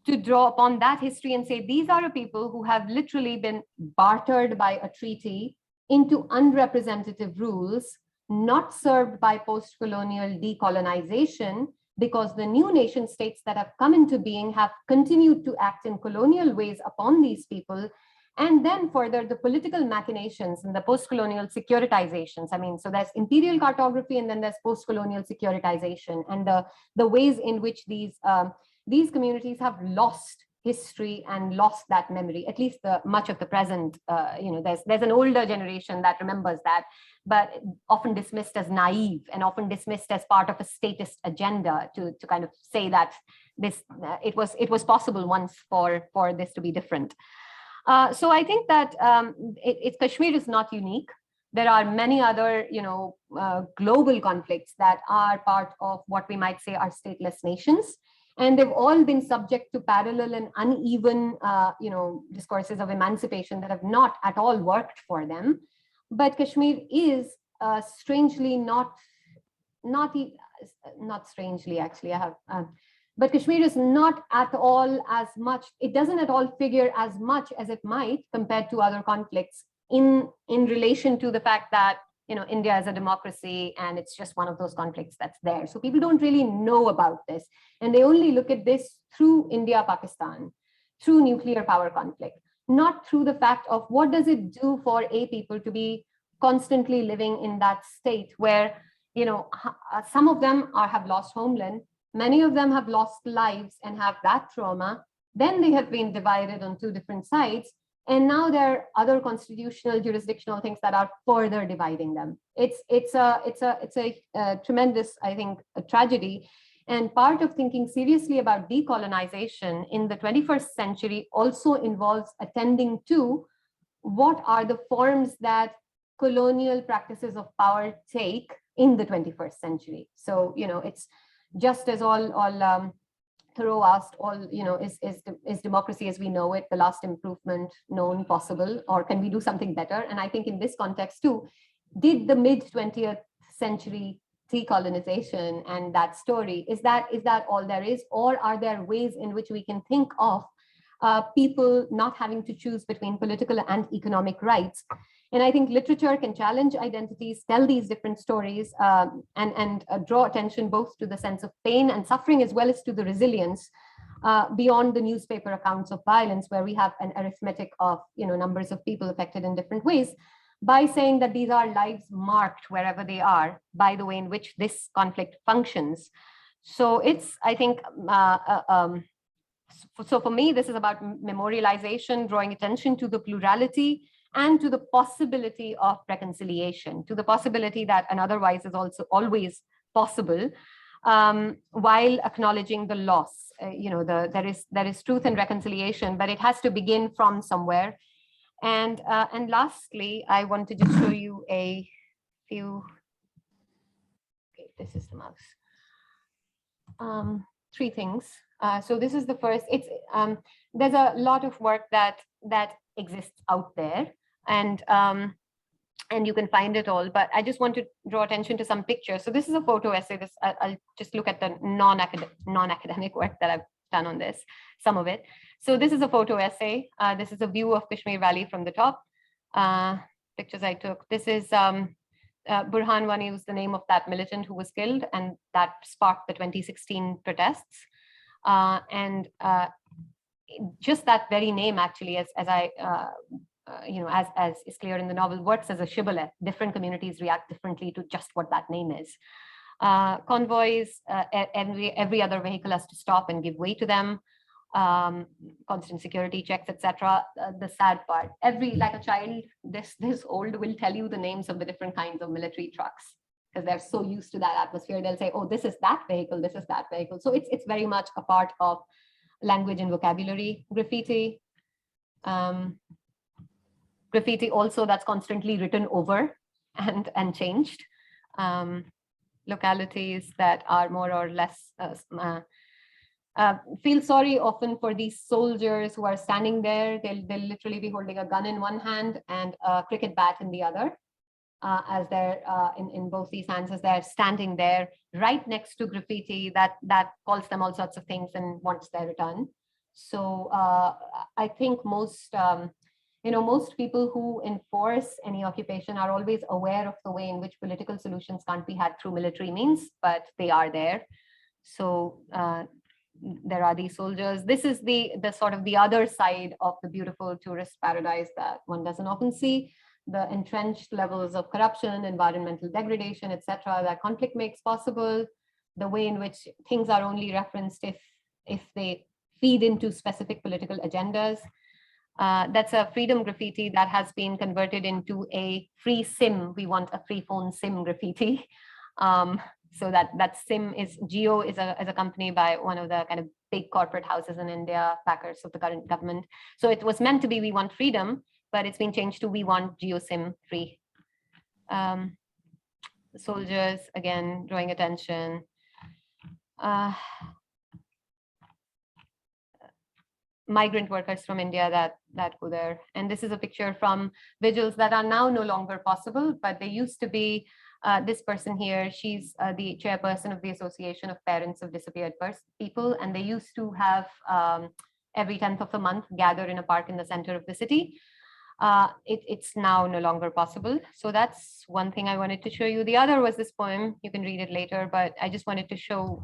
to draw upon that history and say these are people who have literally been bartered by a treaty into unrepresentative rules, not served by post-colonial decolonization, because the new nation states that have come into being have continued to act in colonial ways upon these people. And then further, the political machinations and the post-colonial securitizations. I mean, so there's imperial cartography, and then there's post-colonial securitization, and the ways in which these communities have lost history and lost that memory, at least much of the present. There's an older generation that remembers that, but often dismissed as naive and often dismissed as part of a statist agenda to kind of say that this it was possible once for this to be different. So I think that Kashmir is not unique. There are many other, global conflicts that are part of what we might say are stateless nations. And they've all been subject to parallel and uneven, discourses of emancipation that have not at all worked for them. But Kashmir is strangely not strangely, actually, but Kashmir is not at all as much, it doesn't at all figure as much as it might compared to other conflicts in relation to the fact that, India is a democracy and it's just one of those conflicts that's there. So people don't really know about this. And they only look at this through India-Pakistan, through nuclear power conflict, not through the fact of what does it do for a people to be constantly living in that state where, some of them have lost homeland, many of them have lost lives and have that trauma. Then they have been divided on two different sides. And now there are other constitutional, jurisdictional things that are further dividing them. It's a tremendous, I think, a tragedy. And part of thinking seriously about decolonization in the 21st century also involves attending to what are the forms that colonial practices of power take in the 21st century. So, it's just as all Thoreau asked, is democracy as we know it the last improvement known possible, or can we do something better? And I think in this context too, did the mid-20th century decolonization and that story, is that all there is, or are there ways in which we can think of people not having to choose between political and economic rights? And I think literature can challenge identities, tell these different stories, and draw attention both to the sense of pain and suffering, as well as to the resilience beyond the newspaper accounts of violence, where we have an arithmetic of numbers of people affected in different ways, by saying that these are lives marked wherever they are by the way in which this conflict functions. So it's, I think, so for me, this is about memorialization, drawing attention to the plurality and to the possibility of reconciliation, to the possibility that an otherwise is also always possible, while acknowledging the loss. There is truth and reconciliation, but it has to begin from somewhere. And lastly, I want to just show you a few. Okay, this is the mouse. Three things. So this is the first. It's there's a lot of work that exists out there, and you can find it all. But I just want to draw attention to some pictures. So this is a photo essay. I'll just look at the non-academic work that I've done on this, some of it. So this is a photo essay. This is a view of Kashmir Valley from the top. Pictures I took. This is Burhan Wani was the name of that militant who was killed, and that sparked the 2016 protests. Just that very name, actually, as is clear in the novel, works as a shibboleth. Different communities react differently to just what that name is. Convoys, every other vehicle has to stop and give way to them. constant security checks, etc. The sad part, like a child this old will tell you the names of the different kinds of military trucks because they're so used to that atmosphere. They'll say, oh, this is that vehicle, this is that vehicle. So it's very much a part of language and vocabulary. Graffiti. Graffiti also that's constantly written over and changed. Localities that are more or less feel sorry often for these soldiers who are standing there. They'll literally be holding a gun in one hand and a cricket bat in the other, as they're in both these hands, as they're standing there right next to graffiti that calls them all sorts of things and wants their return. So I think most people who enforce any occupation are always aware of the way in which political solutions can't be had through military means, but they are there. So there are these soldiers. This is the sort of the other side of the beautiful tourist paradise that one doesn't often see. The entrenched levels of corruption, environmental degradation, etc., that conflict makes possible. The way in which things are only referenced if they feed into specific political agendas. That's a freedom graffiti that has been converted into a free SIM. We want a free phone SIM graffiti. So that SIM is Jio is a company by one of the kind of big corporate houses in India, backers of the current government. So it was meant to be we want freedom, but it's been changed to we want Jio SIM free. Soldiers, again, drawing attention. Migrant workers from India that go there. And this is a picture from vigils that are now no longer possible, but they used to be. This person here, she's the chairperson of the Association of Parents of Disappeared People, and they used to have every 10th of the month gather in a park in the center of the city. It's now no longer possible. So that's one thing I wanted to show you. The other was this poem. You can read it later, but I just wanted to show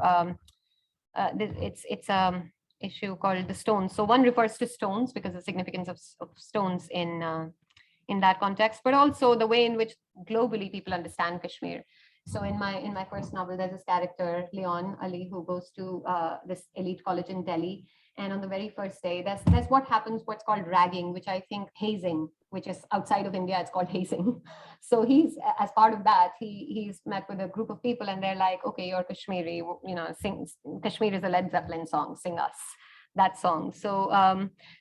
it's issue called The Stones. So one refers to stones because the significance of stones in that context, but also the way in which globally people understand Kashmir. So in my first novel, there's this character, Leon Ali, who goes to this elite college in Delhi. And on the very first day, there's what's called ragging, which I think hazing, which is outside of India, it's called hazing. So he's, as part of that, he's met with a group of people and they're like, okay, you're Kashmiri, sing, Kashmir is a Led Zeppelin song, sing us that song. So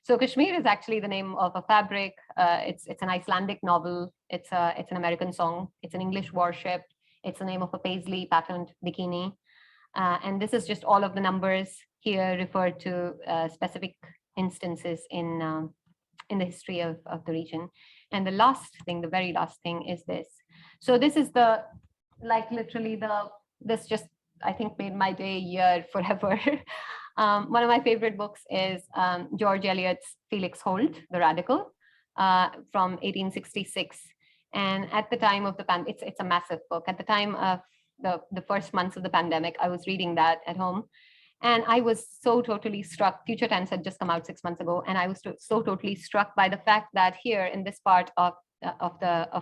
so Kashmir is actually the name of a fabric. It's an Icelandic novel. It's an American song. It's an English warship. It's the name of a paisley patterned bikini. And this is just all of the numbers here refer to specific instances in the history of the region. And the very last thing is this. So this is this just, I think, made my day, year, forever. One of my favorite books is George Eliot's Felix Holt, The Radical, from 1866. And at the time of the pandemic, it's a massive book. At the time of the first months of the pandemic, I was reading that at home. And I was so totally struck. Future Tense had just come out 6 months ago. And I was so totally struck by the fact that here in this part of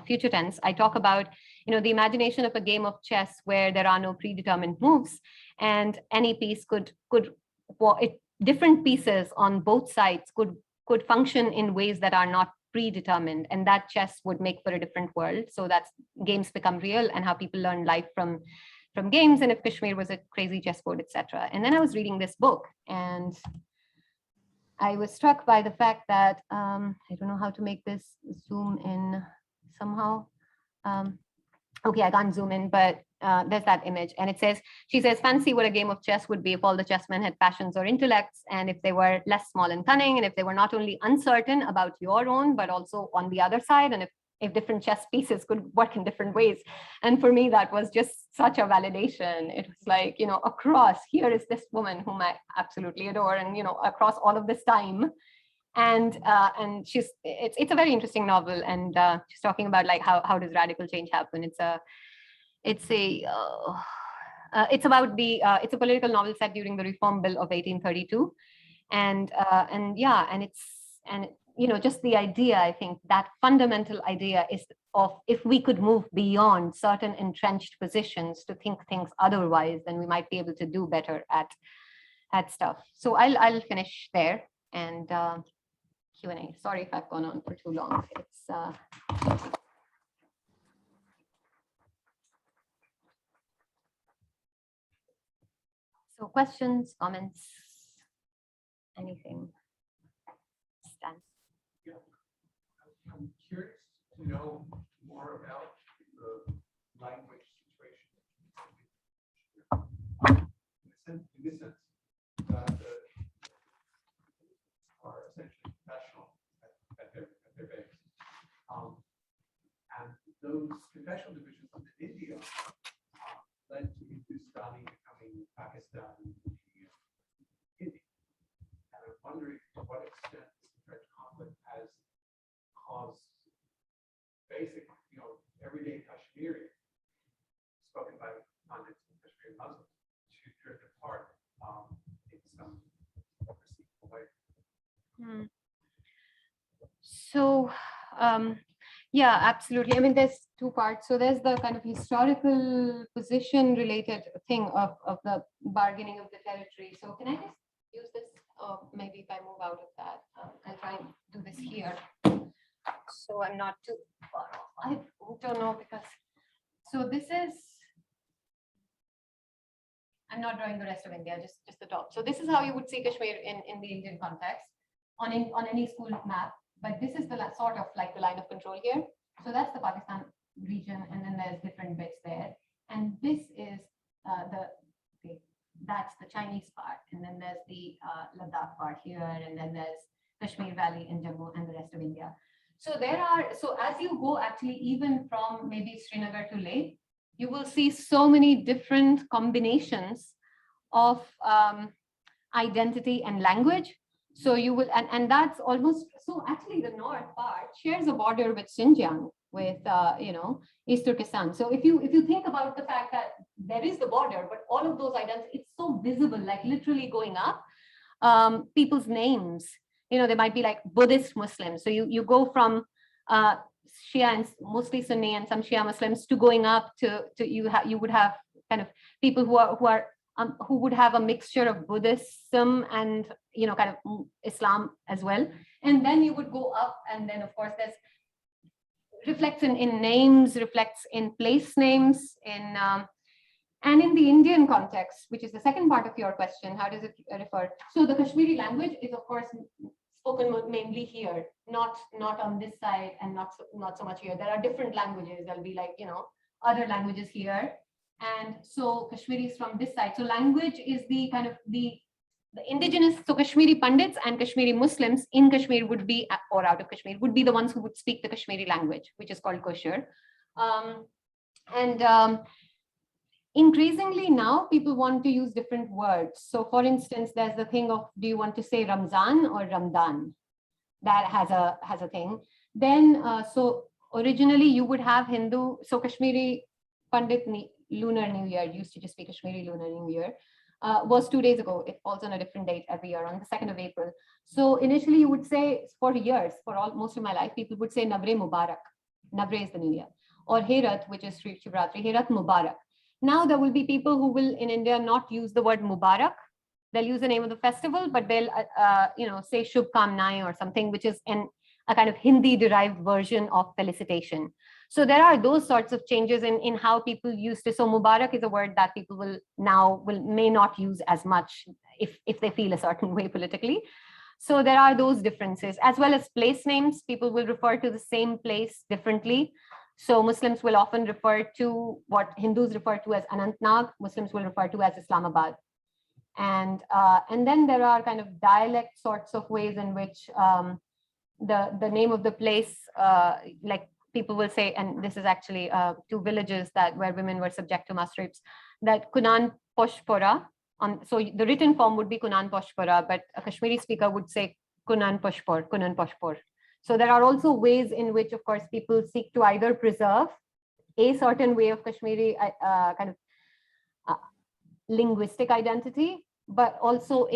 Future Tense, I talk about, the imagination of a game of chess where there are no predetermined moves, and any piece different pieces on both sides could function in ways that are not predetermined, and that chess would make for a different world. So that's games become real and how people learn life from games, and if Kashmir was a crazy chessboard, etc. And then I was reading this book and I was struck by the fact that I don't know how to make this zoom in somehow. Okay, I can't zoom in, but there's that image. And she says, fancy what a game of chess would be if all the chessmen had passions or intellects, and if they were less small and cunning, and if they were not only uncertain about your own, but also on the other side, and if different chess pieces could work in different ways. And for me, that was just such a validation. It was like, across, here is this woman whom I absolutely adore, and, across all of this time. And it's a very interesting novel, and she's talking about like how does radical change happen. It's about it's a political novel set during the Reform Bill of 1832, and just the idea, I think that fundamental idea is of, if we could move beyond certain entrenched positions to think things otherwise, then we might be able to do better at add stuff. So I'll finish there and Q&A. Sorry if I've gone on for too long. It's so questions, comments, anything? Stan. Yeah. I'm curious to know more about the language situation. In this sense, that are essentially professional at their base. And those confessional divisions within India led to Hindustani becoming Pakistani, Hindi. And I'm wondering to what extent this French conflict has caused basic, everyday Kashmiri, spoken by pundits and Kashmiri Muslims, to drift apart in some perceivable way. So, yeah, absolutely. I mean, there's two parts. So there's the kind of historical position related thing of the bargaining of the territory. So can I just use this? Or maybe if I move out of that, I'll try and do this here. So I'm not too far off. I don't know because, so this is, I'm not drawing the rest of India, just the top. So this is how you would see Kashmir in the Indian context on any school map. But this is the sort of like the line of control here. So that's the Pakistan region, and then there's different bits there. And this is that's the Chinese part, and then there's the Ladakh part here, and then there's Kashmir Valley in Jammu and the rest of India. So so as you go actually even from maybe Srinagar to Leh, you will see so many different combinations of identity and language. So you will, and that's almost, so actually the north part shares a border with Xinjiang, with, East Turkestan. So if you think about the fact that there is the border, but all of those identities, it's so visible, like literally going up, people's names, they might be like Buddhist Muslims. So you go from Shia and mostly Sunni and some Shia Muslims to going up to you would have kind of people who would have a mixture of Buddhism and kind of Islam as well, and then you would go up, and then of course there's reflects in names, reflects in place names, and in the Indian context, which is the second part of your question, how does it refer? So the Kashmiri language is of course spoken mainly here, not on this side, and not so much here. There are different languages. There'll be like other languages here. And so Kashmiri is from this side. So language is the kind of the indigenous, so Kashmiri Pandits and Kashmiri Muslims in Kashmir would be, or out of Kashmir, would be the ones who would speak the Kashmiri language, which is called Kashmir. Increasingly now people want to use different words. So for instance, there's the thing of, do you want to say Ramzan or Ramadan? That has a thing. Then, so originally you would have Hindu, so Kashmiri Pandit Lunar New Year, used to just be Kashmiri Lunar New Year, was 2 days ago. It falls on a different date every year on the 2nd of April. So initially you would say, for years, most of my life, people would say Navre Mubarak. Navre is the New Year. Or Herat, which is Sri Shivratri, Herat Mubarak. Now there will be people who will in India not use the word Mubarak. They'll use the name of the festival, but they'll say Shubh Kamnaye or something, which is a kind of Hindi derived version of felicitation. So there are those sorts of changes in how people used to. So Mubarak is a word that people may not use as much if they feel a certain way politically. So there are those differences, as well as place names. People will refer to the same place differently. So Muslims will often refer to what Hindus refer to as Anantnag, Muslims will refer to as Islamabad. And then there are kind of dialect sorts of ways in which the name of the place, like people will say, and this is actually 2 villages where women were subject to mass rapes, that Kunan Poshpora. So the written form would be Kunan Poshpora, but a Kashmiri speaker would say Kunan Poshpor, Kunan Poshpor. So there are also ways in which, of course, people seek to either preserve a certain way of Kashmiri kind of linguistic identity, but also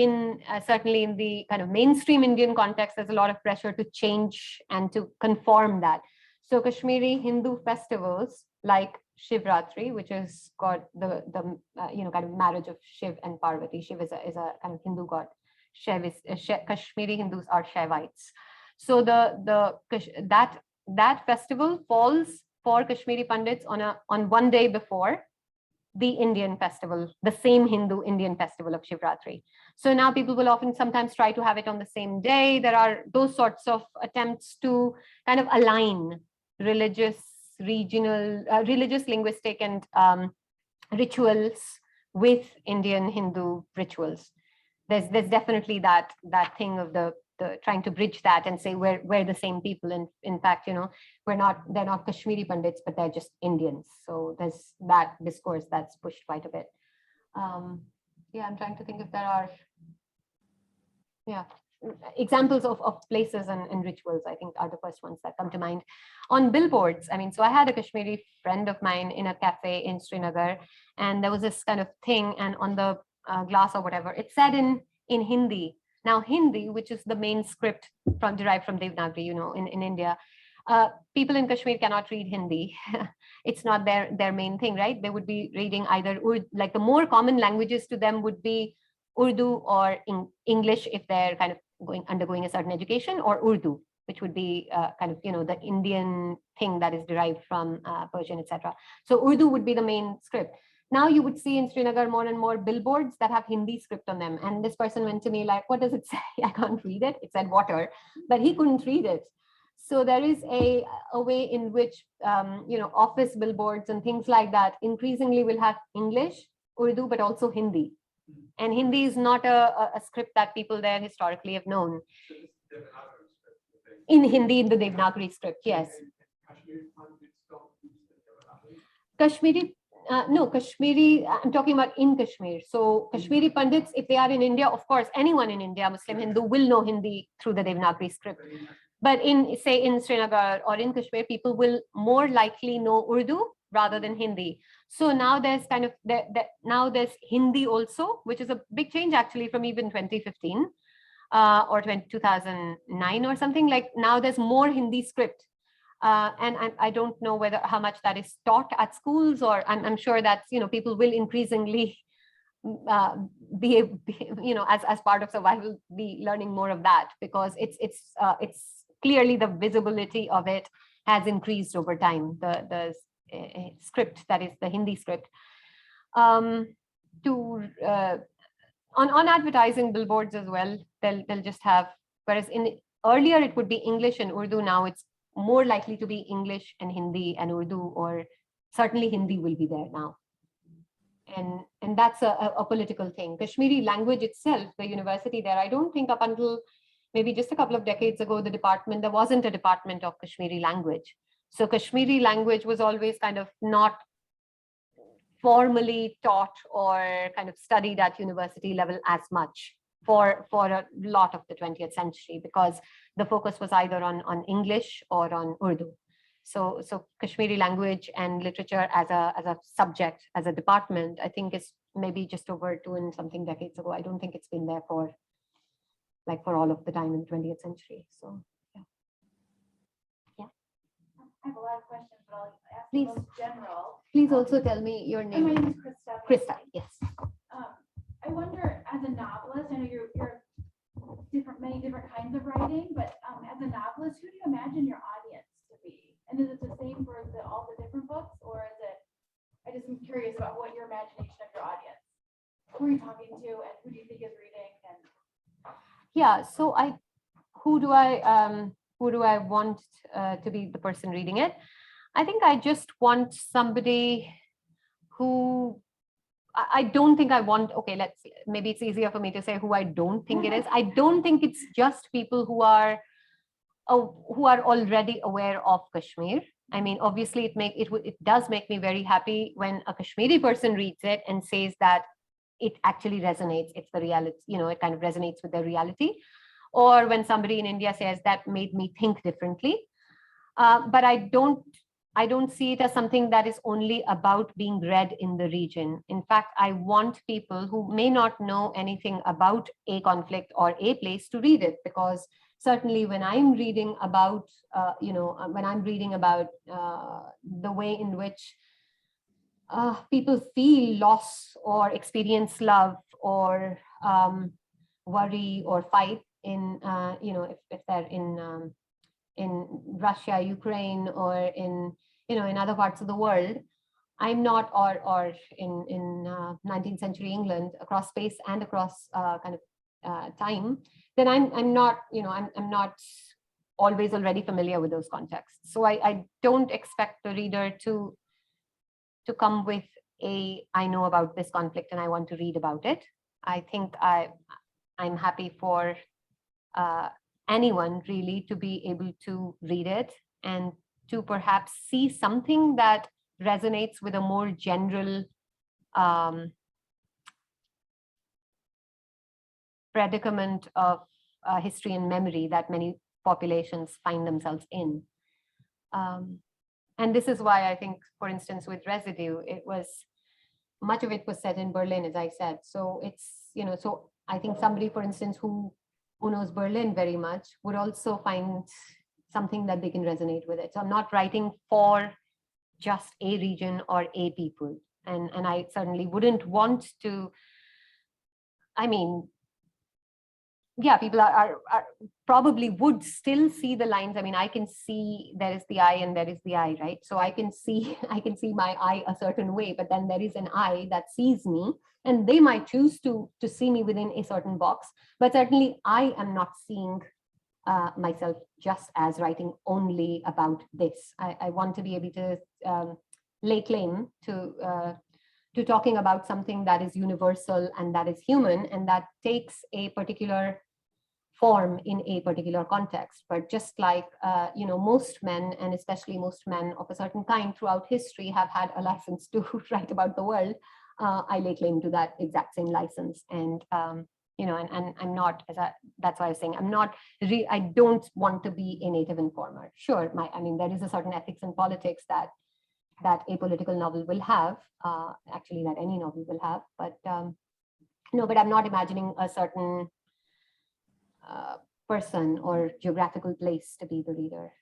certainly in the kind of mainstream Indian context, there's a lot of pressure to change and to conform that. So Kashmiri Hindu festivals like Shivratri, which is got the kind of marriage of Shiv and Parvati. Shiv is a kind of Hindu god. Kashmiri Hindus are Shaivites. So that festival falls for Kashmiri Pandits on one day before the Indian festival, the same Hindu Indian festival of Shivratri. So now people will often sometimes try to have it on the same day. There are those sorts of attempts to kind of align religious, regional, religious, linguistic, and rituals with Indian Hindu rituals. There's definitely that thing of the trying to bridge that and say we're the same people, and in fact, they're not Kashmiri Pandits, but they're just Indians. So there's that discourse that's pushed quite a bit. Yeah, I'm trying to think if there are examples of places and rituals. I think are the first ones that come to mind. On billboards, I mean, so I had a Kashmiri friend of mine in a cafe in Srinagar, and there was this kind of thing, and on the glass or whatever, it said in Hindi. Now, Hindi, which is the main script derived from Devanagari, in India, people in Kashmir cannot read Hindi. It's not their main thing, right? They would be reading either like the more common languages to them would be Urdu or English if they're kind of undergoing a certain education, or Urdu, which would be kind of the Indian thing that is derived from Persian, etc. So Urdu would be the main script. Now you would see in Srinagar more and more billboards that have Hindi script on them. And this person went to me like, what does it say? I can't read it. It said water, but he couldn't read it. So there is a way in which, office billboards and things like that increasingly will have English, Urdu, but also Hindi. And Hindi is not a script that people there historically have known. In Hindi, in the Devanagari script, yes. Kashmiri, no, Kashmiri, I'm talking about in Kashmir. So Kashmiri Pandits, if they are in India, of course, anyone in India, Muslim, Hindu, will know Hindi through the Devanagari script. But say in Srinagar or in Kashmir, people will more likely know Urdu rather than Hindi. So now there's kind of, now there's Hindi also, which is a big change actually from even 2015 or 2009 or something. Like now there's more Hindi script. And I don't know how much that is taught at schools, or I'm sure that people will increasingly be as part of survival be learning more of that, because it's clearly the visibility of it has increased over time. The script that is the Hindi script. On advertising billboards as well, they'll just have, whereas earlier it would be English and Urdu, now it's more likely to be English and Hindi and Urdu, or certainly Hindi will be there now. And that's a political thing. Kashmiri language itself, the university there, I don't think up until maybe just a couple of decades ago, there wasn't a department of Kashmiri language. So Kashmiri language was always kind of not formally taught or kind of studied at university level as much for a lot of the 20th century, because the focus was either on English or on Urdu. So Kashmiri language and literature as a subject, as a department, I think is maybe just over 2 and something decades ago. I don't think it's been there for all of the time in the 20th century. So yeah. I have a lot of questions, but I'll ask Please. the most general. Please also tell me your My name. name is Krista. Krista, yes. I wonder, as a novelist, I know you're many different kinds of writing, but as a novelist, who do you imagine your audience to be? And is it the same for all the different books, or is it? I just am curious about what your imagination of your audience. Who are you talking to, and who do you think is reading? And Yeah. So who do I want to be the person reading it? I think I just want somebody who. I don't think I want, maybe it's easier for me to say who I don't think it is. I don't think it's just people who are already aware of Kashmir. I mean, obviously it does make me very happy when a Kashmiri person reads it and says that it actually resonates. It's the reality, it kind of resonates with their reality. Or when somebody in India says that made me think differently. But I don't see it as something that is only about being read in the region. In fact, I want people who may not know anything about a conflict or a place to read it, because certainly when I'm reading about, the way in which people feel loss or experience love or worry or fight in, if they're in Russia, Ukraine, or in, in other parts of the world, I'm not, or in 19th century England, across space and across time, then I'm not, I'm not always already familiar with those contexts. So I don't expect the reader to come with I know about this conflict and I want to read about it. I think I'm happy for anyone really to be able to read it and to perhaps see something that resonates with a more general predicament of history and memory that many populations find themselves in. And this is why I think, for instance, with Residue, much of it was set in Berlin, as I said. So it's, so I think somebody, for instance, who knows Berlin very much would also find something that they can resonate with it. So I'm not writing for just a region or a people. And I certainly wouldn't want to, I mean, yeah, people are probably would still see the lines. I mean, I can see there is the I and there is the I, right? So I can see my I a certain way, but then there is an I that sees me, and they might choose to see me within a certain box. But certainly I am not seeing myself just as writing only about this. I want to be able to lay claim to talking about something that is universal and that is human and that takes a particular form in a particular context. But just like, most men, and especially most men of a certain kind throughout history, have had a license to write about the world, I lay claim to that exact same license. And, and I'm not, that's why I was saying, I don't want to be a native informer. Sure, there is a certain ethics and politics that a political novel will have, actually that any novel will have, but no, but I'm not imagining a certain person or geographical place to be the reader.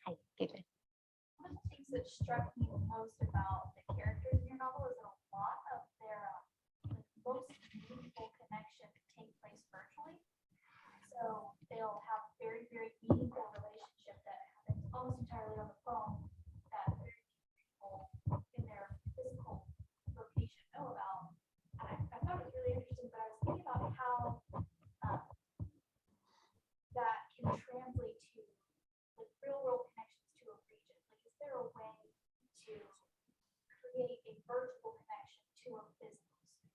Hi, Caitlin. One of the things that struck me most about the characters in your novel is that a lot of their most meaningful connections take place virtually. So they'll have very, very meaningful relationship that happens almost entirely on the phone that very few people in their physical location know about. And I thought it was really interesting, but I was thinking about how that can translate to like real world connections to a region. Like, is there a way to create a virtual connection to a physical space?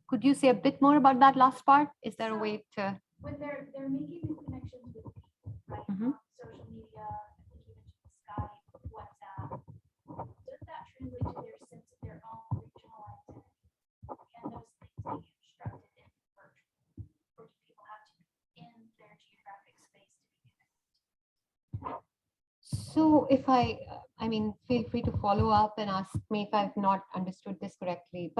Could you say a bit more about that last part? Is there a way to? When they're making these connections with people, right? Mhm. Social media, I think you mentioned Skype, WhatsApp. Does that translate to their sense of their own regional identity? Can those things be constructed in virtual? Or do people have to be in their geographic space to be connected? So if feel free to follow up and ask me if I've not understood this correctly.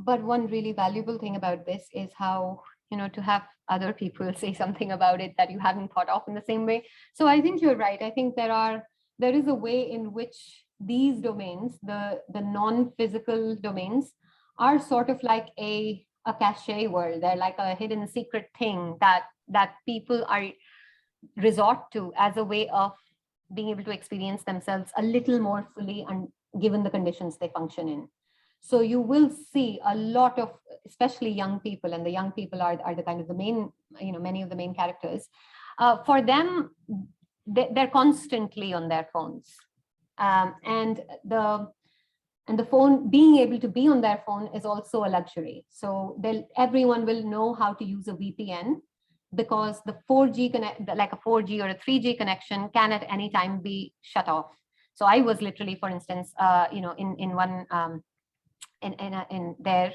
But one really valuable thing about this is how, to have other people say something about it that you haven't thought of in the same way. So I think you're right. I think there is a way in which these domains, the non-physical domains, are sort of like a cachet world. They're like a hidden secret thing that people resort to as a way of being able to experience themselves a little more fully and given the conditions they function in. So you will see a lot of, especially young people, and the young people are the kind of the main, many of the main characters. For them, they're constantly on their phones. And the phone, being able to be on their phone is also a luxury. So everyone will know how to use a VPN, because the 4G like a 4G or a 3G connection can at any time be shut off. So I was literally, for instance, in one in there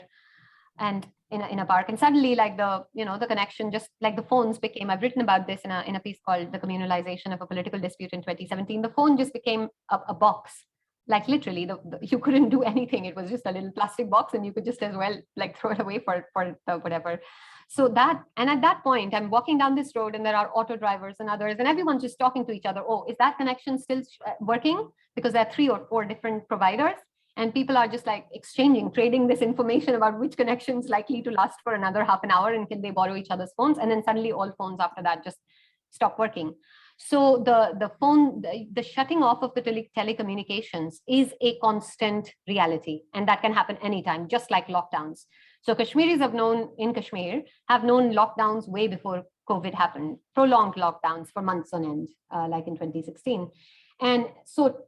and in a park, and suddenly like the connection, just like the phones became, I've written about this in a piece called The Communalization of a Political Dispute in 2017. The phone just became a box Like literally, you couldn't do anything. It was just a little plastic box, and you could just as well like throw it away for the whatever. So that, and at that point, I'm walking down this road, and there are auto drivers and others, and everyone's just talking to each other. Oh, is that connection still working? Because there are 3 or 4 different providers, and people are just like exchanging, trading this information about which connection is likely to last for another half an hour, and can they borrow each other's phones? And then suddenly all phones after that just stop working. So the shutting off of the telecommunications is a constant reality, and that can happen anytime, just like lockdowns. So Kashmiris in Kashmir have known lockdowns way before COVID happened, prolonged lockdowns for months on end, like in 2016. And so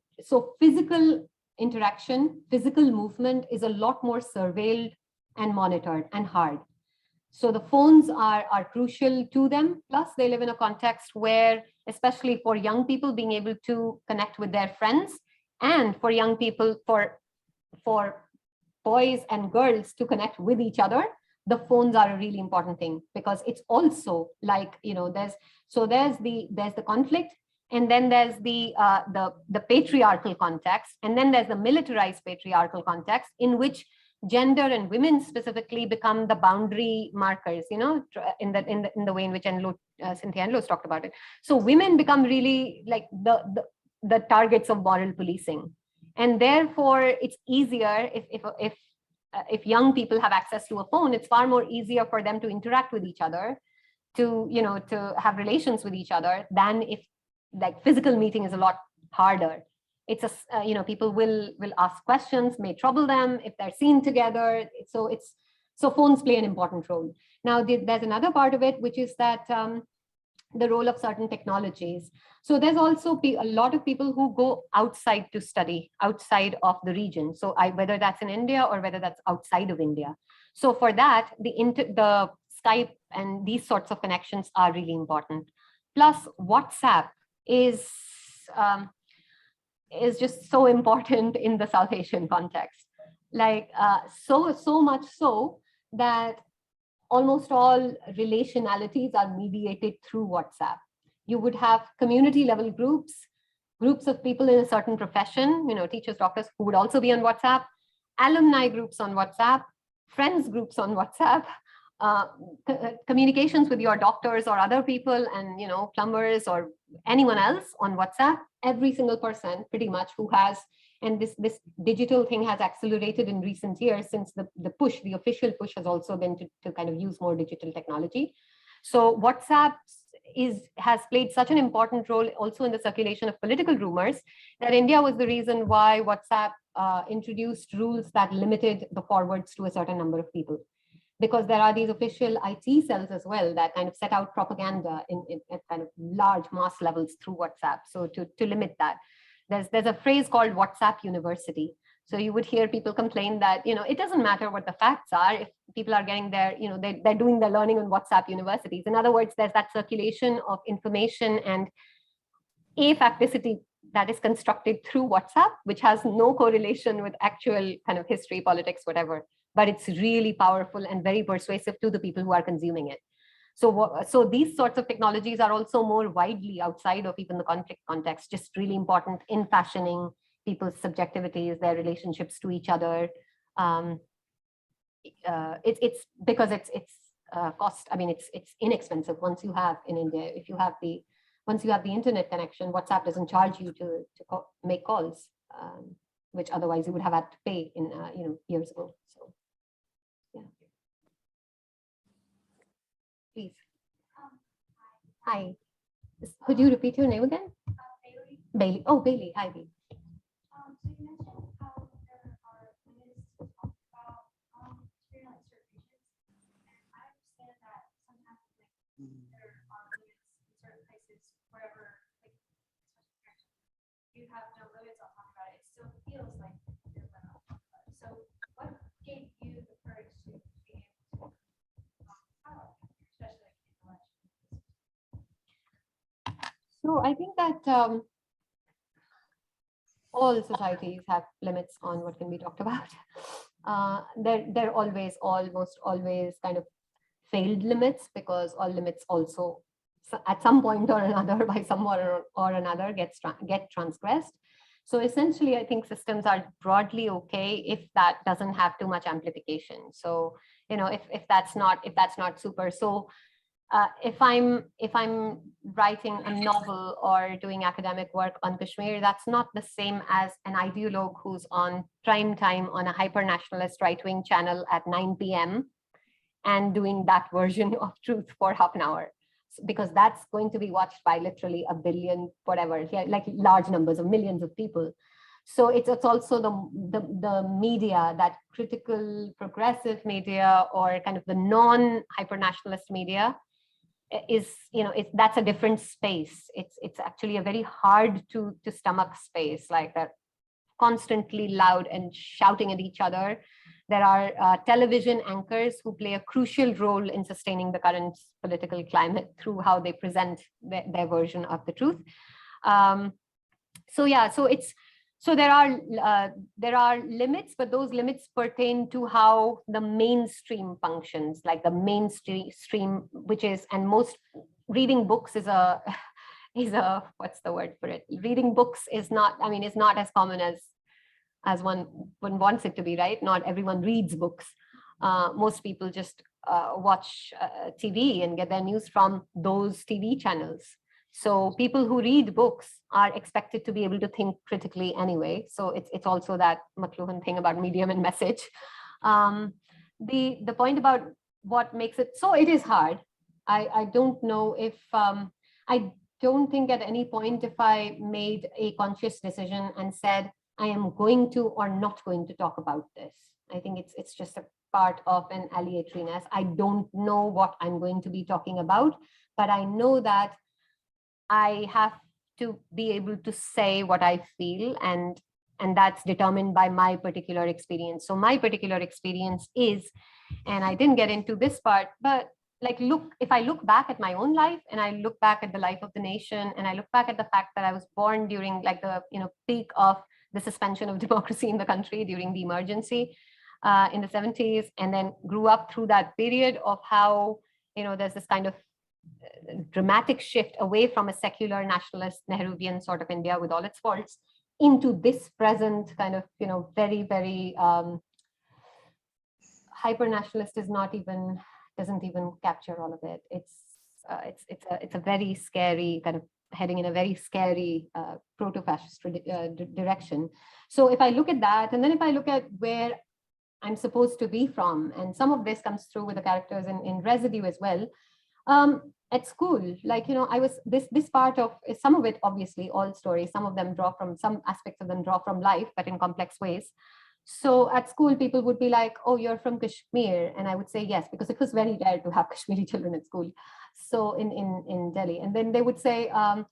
physical interaction, physical movement is a lot more surveilled and monitored and hard. So the phones are crucial to them. Plus, they live in a context where, especially for young people, being able to connect with their friends, and for young people, for boys and girls to connect with each other, the phones are a really important thing, because it's also like, there's the conflict, and then there's the patriarchal context, and then there's the militarized patriarchal context, in which gender and women specifically become the boundary markers, in the way in which Cynthia Enlow's talked about it. So women become really like the targets of moral policing, and therefore it's easier if young people have access to a phone. It's far more easier for them to interact with each other, to have relations with each other, than if like physical meeting is a lot harder. It's people will ask questions, may trouble them if they're seen together. So phones play an important role. Now there's another part of it, which is that the role of certain technologies. So there's also a lot of people who go outside to study outside of the region. So whether that's in India or whether that's outside of India. So for that, the Skype and these sorts of connections are really important. Plus, WhatsApp is just so important in the South Asian context. Like so much so that almost all relationalities are mediated through WhatsApp. You would have community level groups of people in a certain profession, teachers, doctors, who would also be on WhatsApp, alumni groups on WhatsApp, friends groups on WhatsApp, communications with your doctors or other people, and plumbers or anyone else on WhatsApp. Every single person pretty much who has, and this digital thing has accelerated in recent years, since the official push has also been to kind of use more digital technology. So WhatsApp has played such an important role also in the circulation of political rumors, that India was the reason why WhatsApp introduced rules that limited the forwards to a certain number of people. Because there are these official IT cells as well that kind of set out propaganda at kind of large mass levels through WhatsApp. So to limit that, there's a phrase called WhatsApp University. So you would hear people complain that it doesn't matter what the facts are if people are getting their they're doing their learning on WhatsApp universities. In other words, there's that circulation of information and a facticity that is constructed through WhatsApp, which has no correlation with actual kind of history, politics, whatever. But it's really powerful and very persuasive to the people who are consuming it. So these sorts of technologies are also more widely outside of even the conflict context, just really important in fashioning people's subjectivities, their relationships to each other. It's because it's cost. I mean, it's inexpensive once you have in India. Once you have the internet connection, WhatsApp doesn't charge you to make calls, which otherwise you would have had to pay in years ago. So. Yeah. Please. Hi. Could you repeat your name again? Bailey. Bailey. Oh, Bailey. Hi, Bailey. So you mentioned how there are limits to talk about experience surveillance, and I understand that sometimes there are limits in certain places wherever you have no limits on talking about it. It still feels like you're limit on talking about it. So what gave you the courage to be able to highlight, especially in elections? So I think that all societies have limits on what can be talked about. They're almost always kind of failed limits, because all limits also at some point or another by someone or another get transgressed. So essentially, I think systems are broadly okay if that doesn't have too much amplification. So, if that's not super. So if I'm writing a novel or doing academic work on Kashmir, that's not the same as an ideologue who's on prime time on a hyper-nationalist right-wing channel at 9 p.m. and doing that version of truth for half an hour, because that's going to be watched by literally a billion, whatever, like large numbers of millions of people. So it's also the media, that critical progressive media or kind of the non-hyper-nationalist media is, that's a different space. It's actually a very hard to stomach space, like that, constantly loud and shouting at each other. There are television anchors who play a crucial role in sustaining the current political climate through how they present their version of the truth. So there are limits, but those limits pertain to how the mainstream functions, like the mainstream, which is, and most reading books is a what's the word for it? Reading books is not as common as one wants it to be, right? Not everyone reads books. Most people just watch TV and get their news from those TV channels. So people who read books are expected to be able to think critically anyway. So it's also that McLuhan thing about medium and message. The point about what makes it so, it is hard. I don't know if I don't think at any point if I made a conscious decision and said, I am going to or not going to talk about this. I think it's just a part of an aleatoriness. I don't know what I'm going to be talking about, but I know that I have to be able to say what I feel, and that's determined by my particular experience. So my particular experience is, and I didn't get into this part, but if I look back at my own life and I look back at the life of the nation, and I look back at the fact that I was born during the peak of the suspension of democracy in the country during the emergency in the 70s, and then grew up through that period of how, there's this kind of dramatic shift away from a secular nationalist Nehruvian sort of India with all its faults into this present kind of, very, very hyper-nationalist doesn't even capture all of it. It's a very scary kind of heading in a very scary proto-fascist direction. So if I look at that, and then if I look at where I'm supposed to be from, and some of this comes through with the characters in Residue as well. At school, I was this part of some of it, obviously all stories, some aspects of them draw from life, but in complex ways. So at school, people would be like, oh, you're from Kashmir. And I would say yes, because it was very rare to have Kashmiri children at school. So in Delhi. And then they would say,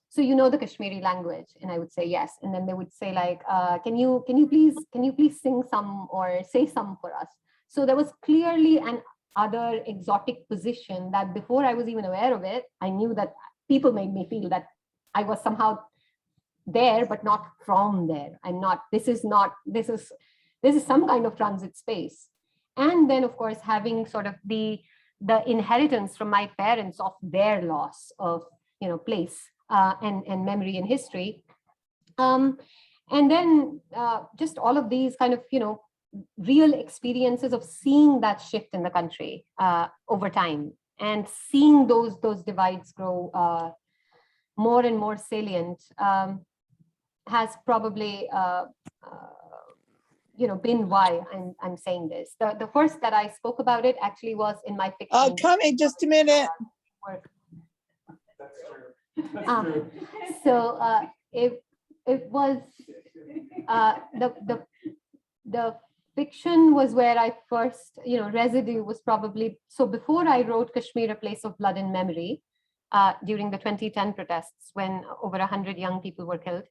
so you know the Kashmiri language? And I would say yes. And then they would say can you please sing some or say some for us? So there was clearly an other exotic position that before I was even aware of it, I knew that people made me feel that I was somehow there, but not from there. I'm not, this is some kind of transit space. And then of course, having sort of the inheritance from my parents of their loss of, place and memory and history. And then just all of these kind of, real experiences of seeing that shift in the country over time, and seeing those divides grow more and more salient has probably been why I'm saying this. The first that I spoke about it actually was in my fiction. Coming, just a minute. That's true. That's true. So it was the fiction was where I first, Residue was probably, so before I wrote Kashmir, A Place of Blood and Memory, during the 2010 protests when over 100 young people were killed.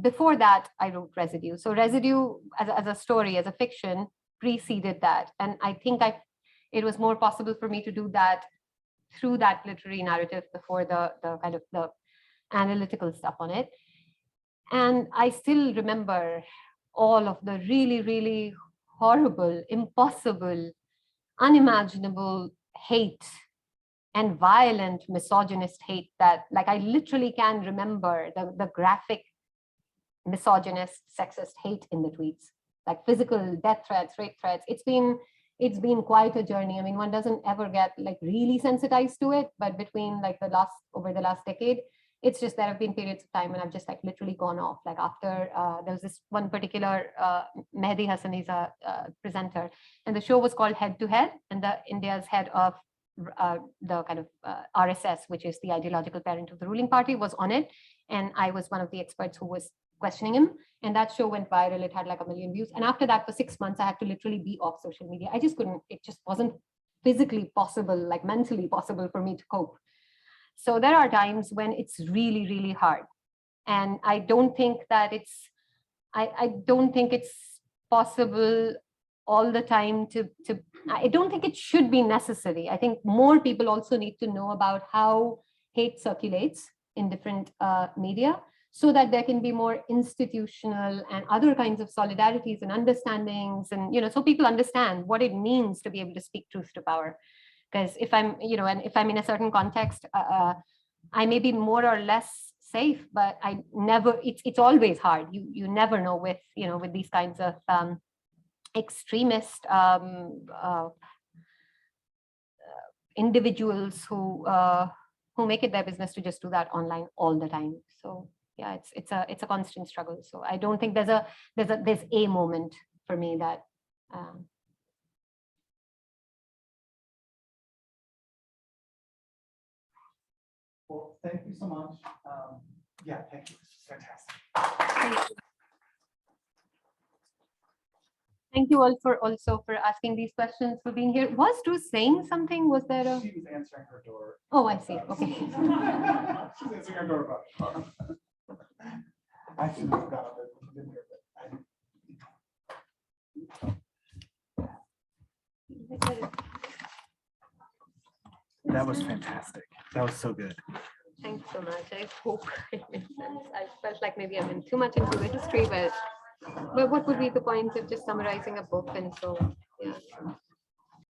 Before that, I wrote Residue. So Residue as a story, as a fiction, preceded that. And I think it was more possible for me to do that through that literary narrative before the kind of the analytical stuff on it. And I still remember all of the really, really horrible, impossible, unimaginable hate and violent misogynist hate that, I literally can remember the graphic misogynist, sexist hate in the tweets, like physical death threats, rape threats. It's been quite a journey. I mean, one doesn't ever get like really sensitized to it, but between like over the last decade, it's just there have been periods of time when I've just like literally gone off. Like after there was this one particular Mehdi Hassan, he's a presenter, and the show was called Head to Head, and the India's head of the kind of RSS, which is the ideological parent of the ruling party, was on it, and I was one of the experts who was questioning him. And that show went viral. It had like 1 million views. And after that, for 6 months, I had to literally be off social media. I just couldn't. It just wasn't physically possible, like mentally possible for me to cope. So there are times when it's really, really hard. And I don't think that I don't think it's possible all the time I don't think it should be necessary. I think more people also need to know about how hate circulates in different media, so that there can be more institutional and other kinds of solidarities and understandings, and so people understand what it means to be able to speak truth to power. Because if I'm, and if I'm in a certain context, I may be more or less safe, but it's always hard. You never know with, with these kinds of extremist individuals who make it their business to just do that online all the time. So yeah, it's a constant struggle. So I don't think there's a moment for me that. Well, thank you so much. Yeah, thank you. This is fantastic. Thank you all for asking these questions, for being here. Was Drew saying something? Was there a? She was answering her door. Oh, I see. Okay. She's answering her door. I should have got up and been here, but that was fantastic. That was so good. Thank you so much. I hope it makes sense. I felt like maybe I went too much into the history, but what would be the point of just summarizing a book? And so, yeah.